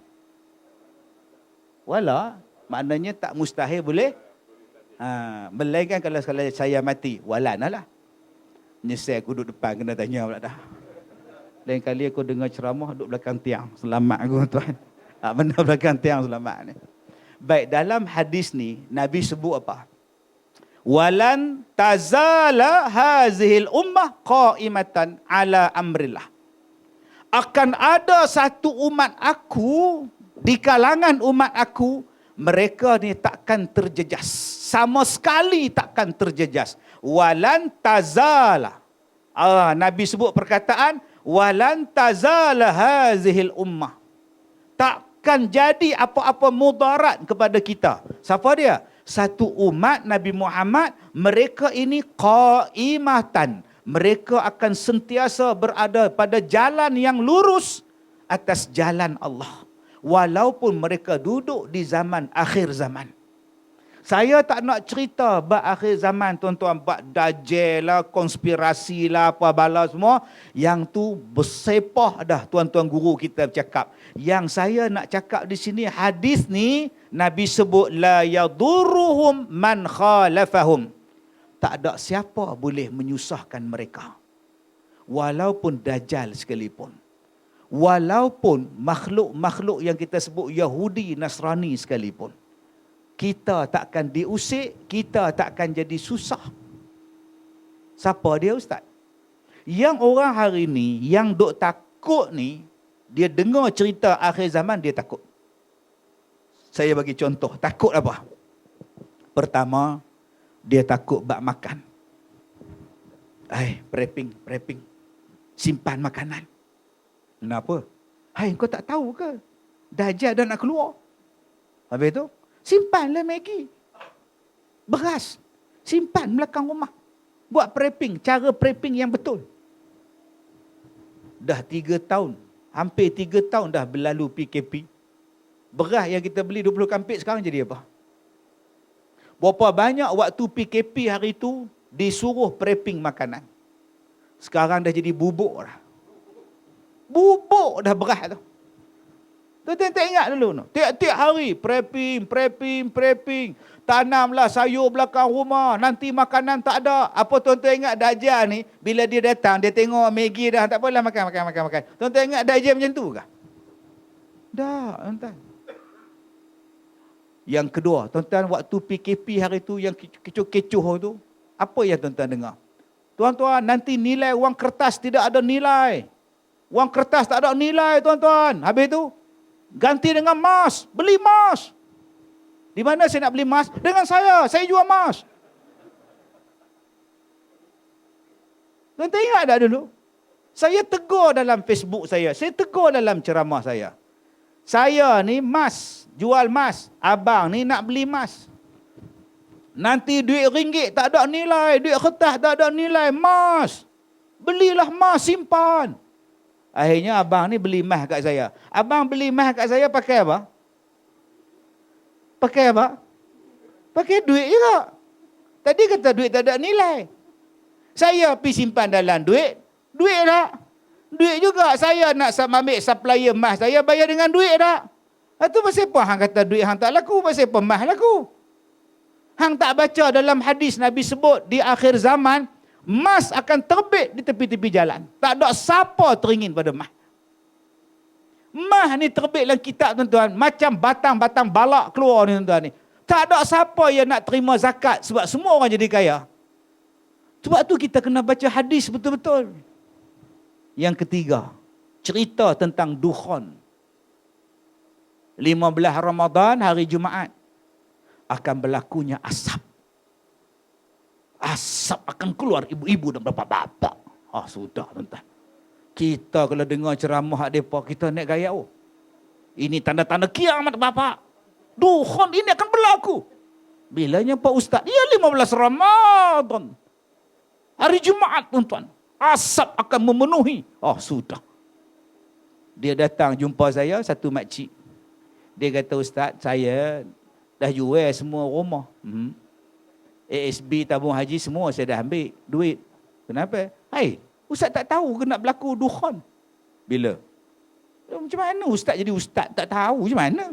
Wala, maknanya tak mustahil boleh. Melainkan kalau sekali saya mati, walan lah. Nyesal aku duduk depan, kena tanya pula dah. Lain kali aku dengar ceramah, duduk belakang tiang. Selamat aku tuan. Benar belakang tiang selamat ni. Baik, dalam hadis ni, Nabi sebut apa? Walan tazala hazihil ummah qaimatan ala amrillah. Akan ada satu umat aku, di kalangan umat aku, mereka ni takkan terjejas. Sama sekali takkan terjejas. Walan tazala. Nabi sebut perkataan, walan tazala hazihil ummah. Takkan jadi apa-apa mudarat kepada kita. Siapa dia? Satu umat Nabi Muhammad, mereka ini qaimatan. Mereka akan sentiasa berada pada jalan yang lurus atas jalan Allah. Walaupun mereka duduk di zaman akhir zaman. Saya tak nak cerita bab akhir zaman tuan-tuan, bab dajjal lah, konspirasi lah, apa bala semua. Yang tu bersepah dah tuan-tuan guru kita bercakap. Yang saya nak cakap di sini, hadis ni Nabi sebut la yadurruhum man khalafahum. Tak ada siapa boleh menyusahkan mereka. Walaupun dajjal sekalipun. Walaupun makhluk-makhluk yang kita sebut Yahudi, Nasrani sekalipun. Kita takkan diusik, kita takkan jadi susah. Siapa dia Ustaz? Yang orang hari ni, yang duk takut ni, dia dengar cerita akhir zaman, dia takut. Saya bagi contoh, takut apa? Pertama, dia takut bab makan. Prepping. Simpan makanan. Kenapa? Kau tak tahu ke? Dajjal dah nak keluar. Habis tu, simpanlah Maggi. Beras. Simpan belakang rumah. Buat prepping. Cara prepping yang betul. Dah 3 tahun. Hampir 3 tahun dah berlalu PKP. Beras yang kita beli 20 kampit sekarang jadi apa? Berapa banyak waktu PKP hari tu disuruh prepping makanan. Sekarang dah jadi bubuk dah. Bubuk dah beras tu. Tuan-tuan tak ingat dulu no? Tiap-tiap hari prepping. Tanamlah sayur belakang rumah, nanti makanan tak ada. Apa tuan-tuan ingat Dajjal ni, bila dia datang, dia tengok Maggi dah, tak apalah makan. Tuan-tuan ingat Dajjal macam tu ke? Dah, tuan-tuan. Yang kedua, tuan-tuan, waktu PKP hari tu, yang kecoh-kecoh tu, apa yang tuan-tuan dengar? Tuan-tuan, nanti nilai wang kertas tidak ada nilai. Wang kertas tak ada nilai, tuan-tuan. Habis tu, ganti dengan emas. Beli emas. Di mana saya nak beli emas? Dengan saya jual emas. Tuan-tuan ingat tak dulu? Saya tegur dalam Facebook saya tegur dalam ceramah saya. Saya ni emas, jual emas. Abang ni nak beli emas. Nanti duit ringgit tak ada nilai, duit kertas tak ada nilai, emas. Belilah emas, simpan. Akhirnya abang ni beli emas kat saya. Abang beli emas kat saya pakai apa? Pakai apa? Pakai duit juga. Tadi kata duit tak ada nilai. Saya pergi simpan dalam duit tak? Duit juga. Saya nak ambil supplier emas, saya bayar dengan duit tak? Itu pasal apa hang kata duit hang tak laku? Pasal apa emas laku? Hang tak baca dalam hadis Nabi sebut di akhir zaman, emas akan terbit di tepi-tepi jalan. Tak ada siapa teringin pada emas. Emas ni terbit dalam kitab, tuan-tuan. Macam batang-batang balak keluar ni, tuan-tuan ni. Tak ada siapa yang nak terima zakat sebab semua orang jadi kaya. Sebab tu kita kena baca hadis betul-betul. Yang ketiga, cerita tentang dukhon. 15 Ramadan, hari Jumaat, akan berlakunya asap. Asap akan keluar ibu-ibu dan bapa-bapa. Sudah, tuan-tuan. Kita kalau dengar ceramah mereka, kita naik gaya. Ini tanda-tanda kiamat bapa. Dukhon ini akan berlaku. Bilanya Pak Ustaz? Ya 15 Ramadan. Hari Jumaat, tuan-tuan. Asap akan memenuhi. Sudah. Dia datang jumpa saya, satu makcik. Dia kata, Ustaz, saya dah jual semua rumah. ASB, tabung haji, semua saya dah ambil duit. Kenapa? Ustaz tak tahu ke nak berlaku dukhon? Bila? Macam mana Ustaz jadi Ustaz tak tahu macam mana?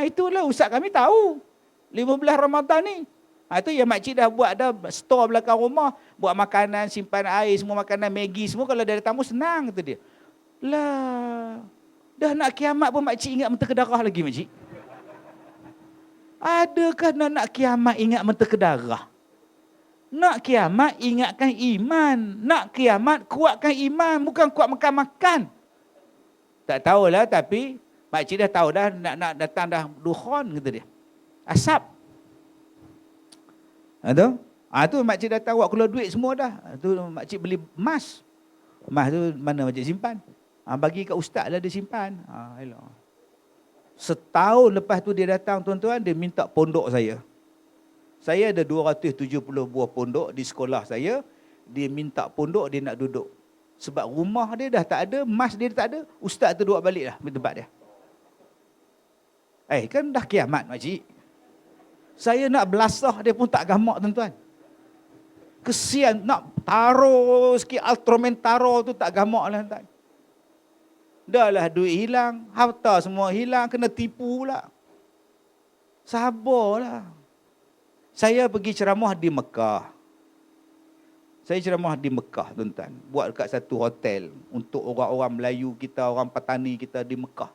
Itulah Ustaz kami tahu. 15 Ramadan ni. Itu yang makcik dah buat dah store belakang rumah. Buat makanan, simpan air, semua makanan, Maggi, semua kalau ada tamu senang, kata dia. Lah, dah nak kiamat pun makcik ingat mentera darah lagi, makcik. Adakah nak kiamat ingat mentera darah? Nak kiamat ingatkan iman. Nak kiamat kuatkan iman. Bukan kuat makan-makan. Tak tahulah, tapi makcik dah tahu dah nak datang dah dukhon, kata dia. Asap. Tu makcik dah tahu keluar duit semua dah. Tu makcik beli emas. Emas tu mana makcik simpan? Bagi kat ustaz lah dia simpan. Setahun lepas tu dia datang, tuan-tuan, dia minta pondok saya. Saya ada 270 buah pondok di sekolah saya. Dia minta pondok, dia nak duduk. Sebab rumah dia dah tak ada, emas dia tak ada, ustaz tu duduk balik lah di tempat dia. Kan dah kiamat, makcik. Saya nak belasah dia pun tak gamak, tuan-tuan. Kesian, nak taruh sikit Ultraman taruh tu tak gamak lah, tuan-tuan. Dah lah duit hilang, harta semua hilang, kena tipu pula. Sabarlah. Saya pergi ceramah di Mekah. Tuan-tuan. Buat dekat satu hotel untuk orang-orang Melayu kita, orang petani kita di Mekah.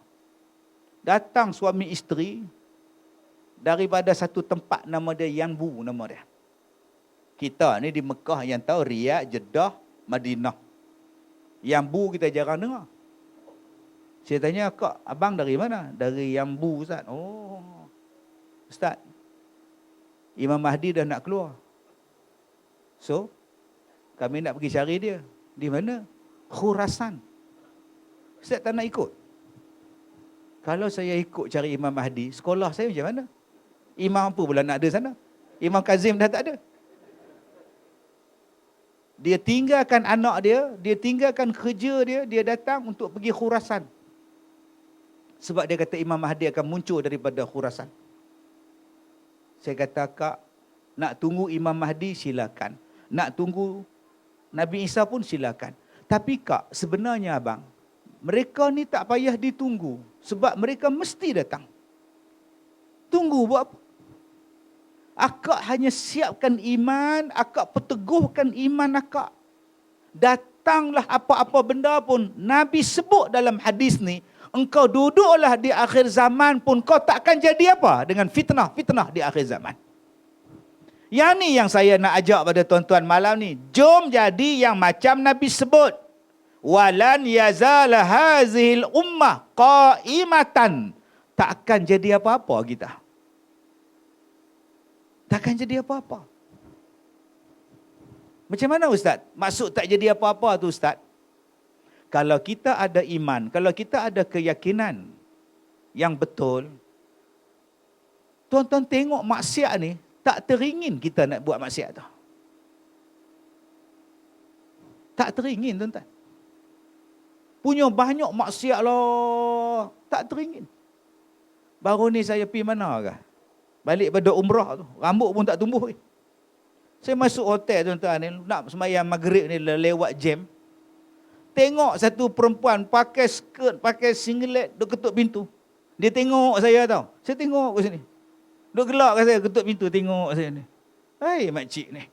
Datang suami isteri daripada satu tempat nama dia Yanbu nama dia. Kita ni di Mekah yang tahu Riyadh, Jeddah, Madinah. Yanbu kita jarang dengar. Saya tanya, Kak, abang dari mana? Dari Yanbu, Ustaz. Ustaz, Imam Mahdi dah nak keluar. So, kami nak pergi cari dia. Di mana? Khurasan. Ustaz tak nak ikut. Kalau saya ikut cari Imam Mahdi, sekolah saya macam mana? Imam apa pula nak ada sana? Imam Kazim dah tak ada. Dia tinggalkan anak dia tinggalkan kerja dia datang untuk pergi Khurasan. Sebab dia kata Imam Mahdi akan muncul daripada Khurasan. Saya kata, Kak, nak tunggu Imam Mahdi silakan. Nak tunggu Nabi Isa pun silakan. Tapi Kak, sebenarnya abang, mereka ni tak payah ditunggu. Sebab mereka mesti datang. Tunggu buat apa? Akak hanya siapkan iman, akak perteguhkan iman akak. Datanglah apa-apa benda pun. Nabi sebut dalam hadis ni, engkau duduklah di akhir zaman pun kau takkan jadi apa dengan fitnah-fitnah di akhir zaman. Yang ni yang saya nak ajak pada tuan-tuan malam ni. Jom jadi yang macam Nabi sebut. Walan yazala hazihil ummah qaimatan. Takkan jadi apa-apa kita. Takkan jadi apa-apa. Macam mana Ustaz? Maksud tak jadi apa-apa tu Ustaz? Kalau kita ada iman, kalau kita ada keyakinan yang betul, tuan-tuan tengok maksiat ni, tak teringin kita nak buat maksiat tu. Tak teringin tuan-tuan. Punya banyak maksiat lah, tak teringin. Baru ni saya pergi mana kah? Balik pada umrah tu, rambut pun tak tumbuh. Saya masuk hotel tuan-tuan ni, nak sembahyang maghrib ni lewat jam. Tengok satu perempuan pakai skirt, pakai singlet, duk ketuk pintu. Dia tengok saya tau. Saya tengok ke sini. Duk gelak kat saya, ketuk pintu, tengok saya ni. Hai makcik ni.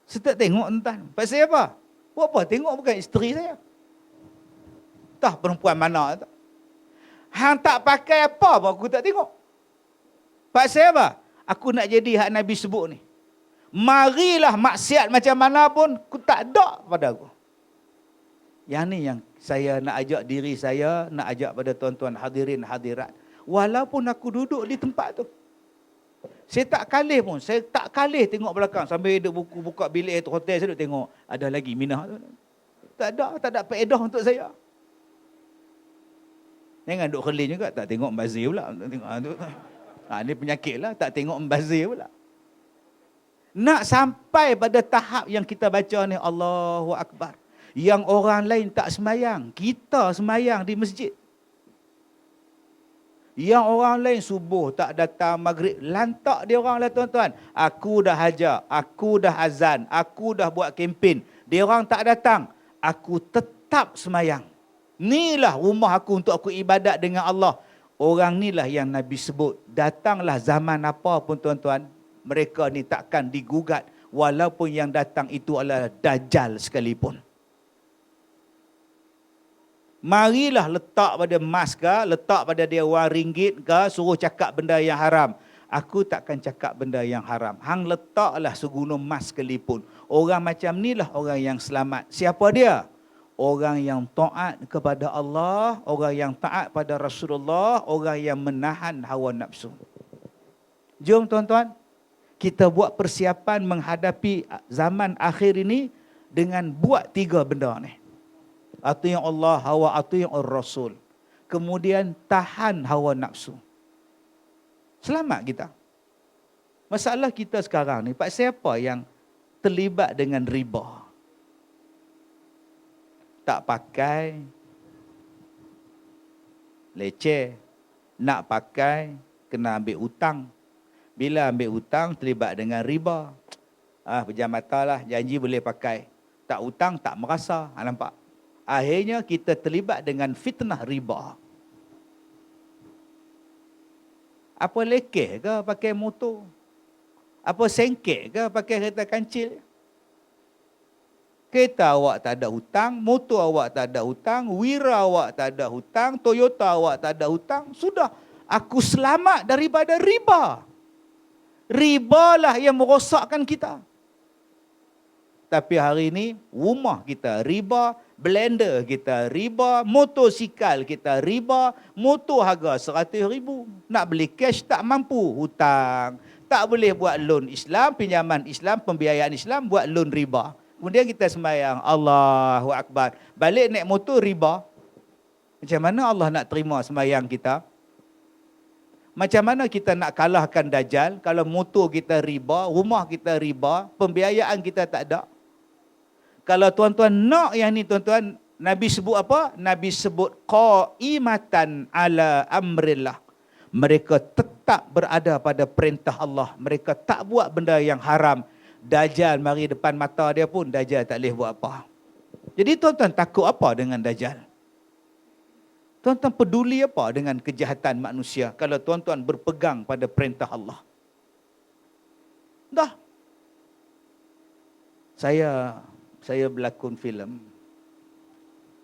Saya tak tengok tuan-tuan. Pasal apa? Buat apa? Tengok bukan isteri saya. Entah perempuan mana tu. Hang tak pakai apa pun aku tak tengok. Pasal apa? Aku nak jadi hak Nabi sebut ni. Marilah maksiat macam mana pun, aku tak ada pada aku. Yang ni yang saya nak ajak diri saya, nak ajak pada tuan-tuan hadirin hadirat. Walaupun aku duduk di tempat tu. Saya tak kalih pun, saya tak kalih tengok belakang. Sambil duduk buka bilik hotel, saya duduk tengok. Ada lagi minah tu. Tak ada faedah untuk saya. Jangan duduk kelin juga, tak tengok membazir pula. Ni penyakit lah, tak tengok membazir pula. Nak sampai pada tahap yang kita baca ni, Allahu Akbar. Yang orang lain tak semayang, kita semayang di masjid. Yang orang lain subuh tak datang, maghrib, lantak dia orang lah tuan-tuan. Aku dah hajar, aku dah azan, aku dah buat kempen. Dia orang tak datang, aku tetap semayang. Inilah rumah aku untuk aku ibadat dengan Allah. Orang inilah yang Nabi sebut. Datanglah zaman apa pun tuan-tuan, mereka ni takkan digugat. Walaupun yang datang itu adalah Dajjal sekalipun. Marilah letak pada emas ke, letak pada dia wang ringgit ke, suruh cakap benda yang haram. Aku takkan cakap benda yang haram. Hang letaklah segunung emas sekalipun. Orang macam inilah orang yang selamat. Siapa dia? Orang yang taat kepada Allah, orang yang taat pada Rasulullah, orang yang menahan hawa nafsu. Jom tuan-tuan, kita buat persiapan menghadapi zaman akhir ini dengan buat 3 benda ni. Ati'u Allah wa ati'u Rasul. Kemudian tahan hawa nafsu. Selamat kita. Masalah kita sekarang ni, pak siapa yang terlibat dengan riba? Tak pakai, leceh. Nak pakai, kena ambil hutang. Bila ambil hutang, terlibat dengan riba. Pejam mata lah, janji boleh pakai. Tak hutang, tak merasa. Nampak? Akhirnya kita terlibat dengan fitnah riba. Apa lekeh ke pakai motor? Apa sengkek ke pakai kereta kancil? Kereta awak tak ada hutang, motor awak tak ada hutang, Wira awak tak ada hutang, Toyota awak tak ada hutang. Sudah, aku selamat daripada riba. Riba lah yang merosakkan kita. Tapi hari ini, rumah kita riba, blender kita riba, motosikal kita riba, motor harga 100,000. Nak beli cash tak mampu, hutang. Tak boleh buat loan Islam, pinjaman Islam, pembiayaan Islam, buat loan riba. Kemudian kita sembahyang, Allahu Akbar. Balik naik motor riba. Macam mana Allah nak terima sembahyang kita? Macam mana kita nak kalahkan Dajjal kalau motor kita riba, rumah kita riba, pembiayaan kita tak ada? Kalau tuan-tuan nak yang ni tuan-tuan, Nabi sebut apa? Nabi sebut qaimatan ala amrillah. Mereka tetap tetap berada pada perintah Allah. Mereka tak buat benda yang haram. Dajjal mari depan mata dia pun, Dajjal tak boleh buat apa. Jadi tuan-tuan takut apa dengan Dajjal? Tuan-tuan peduli apa dengan kejahatan manusia kalau tuan-tuan berpegang pada perintah Allah? Dah. Saya berlakon filem.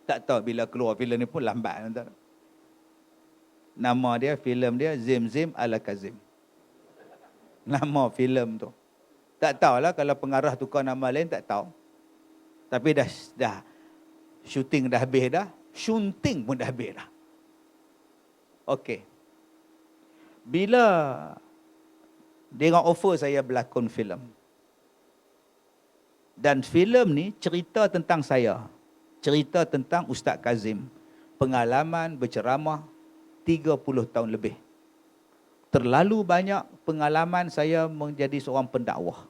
Tak tahu bila keluar filem ni pun lambat. Tuan-tuan. Nama dia, filem dia Zim Zim Ala Kazim. Nama filem tu. Tak tahulah kalau pengarah tukar nama lain, tak tahu. Tapi dah syuting dah habis dah. Syunting pun dah habis dah. Okey. Bila dia orang offer saya berlakon filem. Dan filem ni cerita tentang saya. Cerita tentang Ustaz Kazim. Pengalaman berceramah 30 tahun lebih. Terlalu banyak pengalaman saya menjadi seorang pendakwah.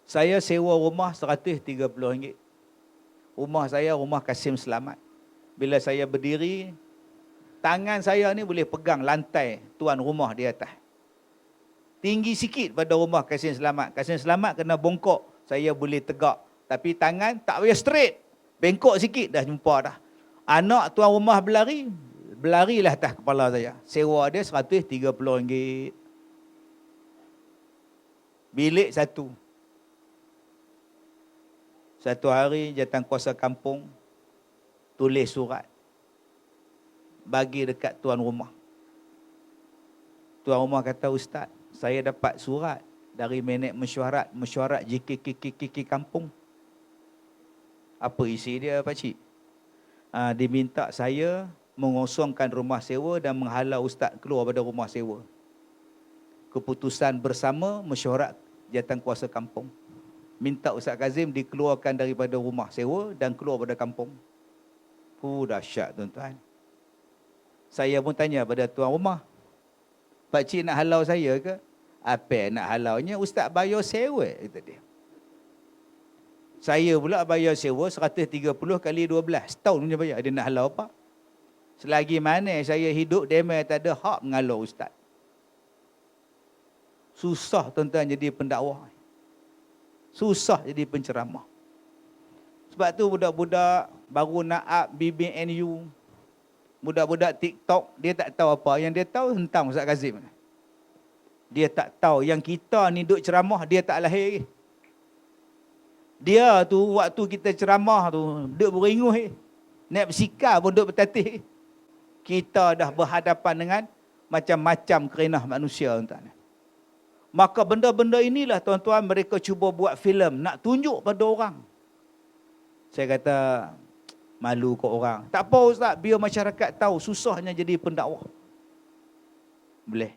Saya sewa rumah RM130. Rumah saya rumah Kasim Selamat. Bila saya berdiri, tangan saya ni boleh pegang lantai tuan rumah di atas. Tinggi sikit pada rumah Kasim Selamat. Kasim Selamat kena bongkok, saya boleh tegak. Tapi tangan tak boleh straight. Bengkok sikit dah jumpa dah. Anak tuan rumah berlarilah atas kepala saya. Sewa dia RM130. Bilik satu. Satu hari jawatankuasa kampung tulis surat bagi dekat tuan rumah. Tuan rumah kata, Ustaz, saya dapat surat dari menek mesyuarat JKKKK kampung. Apa isi dia, pakcik? Diminta saya mengosongkan rumah sewa dan menghalau Ustaz keluar pada rumah sewa. Keputusan bersama mesyuarat jawatankuasa kampung. Minta Ustaz Kazim dikeluarkan daripada rumah sewa dan keluar pada kampung. Dahsyat tuan-tuan. Saya pun tanya pada tuan rumah, pakcik nak halau saya ke? Apa nak halaunya? Ustaz bayar sewa, kata dia. Saya pula bayar sewa 130 kali 12. Setahun punya bayar. Dia nak halau apa? Selagi mana saya hidup, dia memang tak ada hak mengalau Ustaz. Susah tuan-tuan jadi pendakwah. Susah jadi penceramah. Sebab tu budak-budak baru nak up BBNU, budak-budak TikTok, dia tak tahu apa. Yang dia tahu tentang Ustaz Kazim. Dia tak tahu yang kita ni duk ceramah, dia tak lahir. Dia tu waktu kita ceramah tu duk beringuh. Naik bersikap pun duk bertatih. Kita dah berhadapan dengan macam-macam kerenah manusia, tuan-tuan. Maka benda-benda inilah tuan-tuan mereka cuba buat filem nak tunjuk pada orang. Saya kata malu kat orang. Tak apa Ustaz, biar masyarakat tahu susahnya jadi pendakwah. Boleh.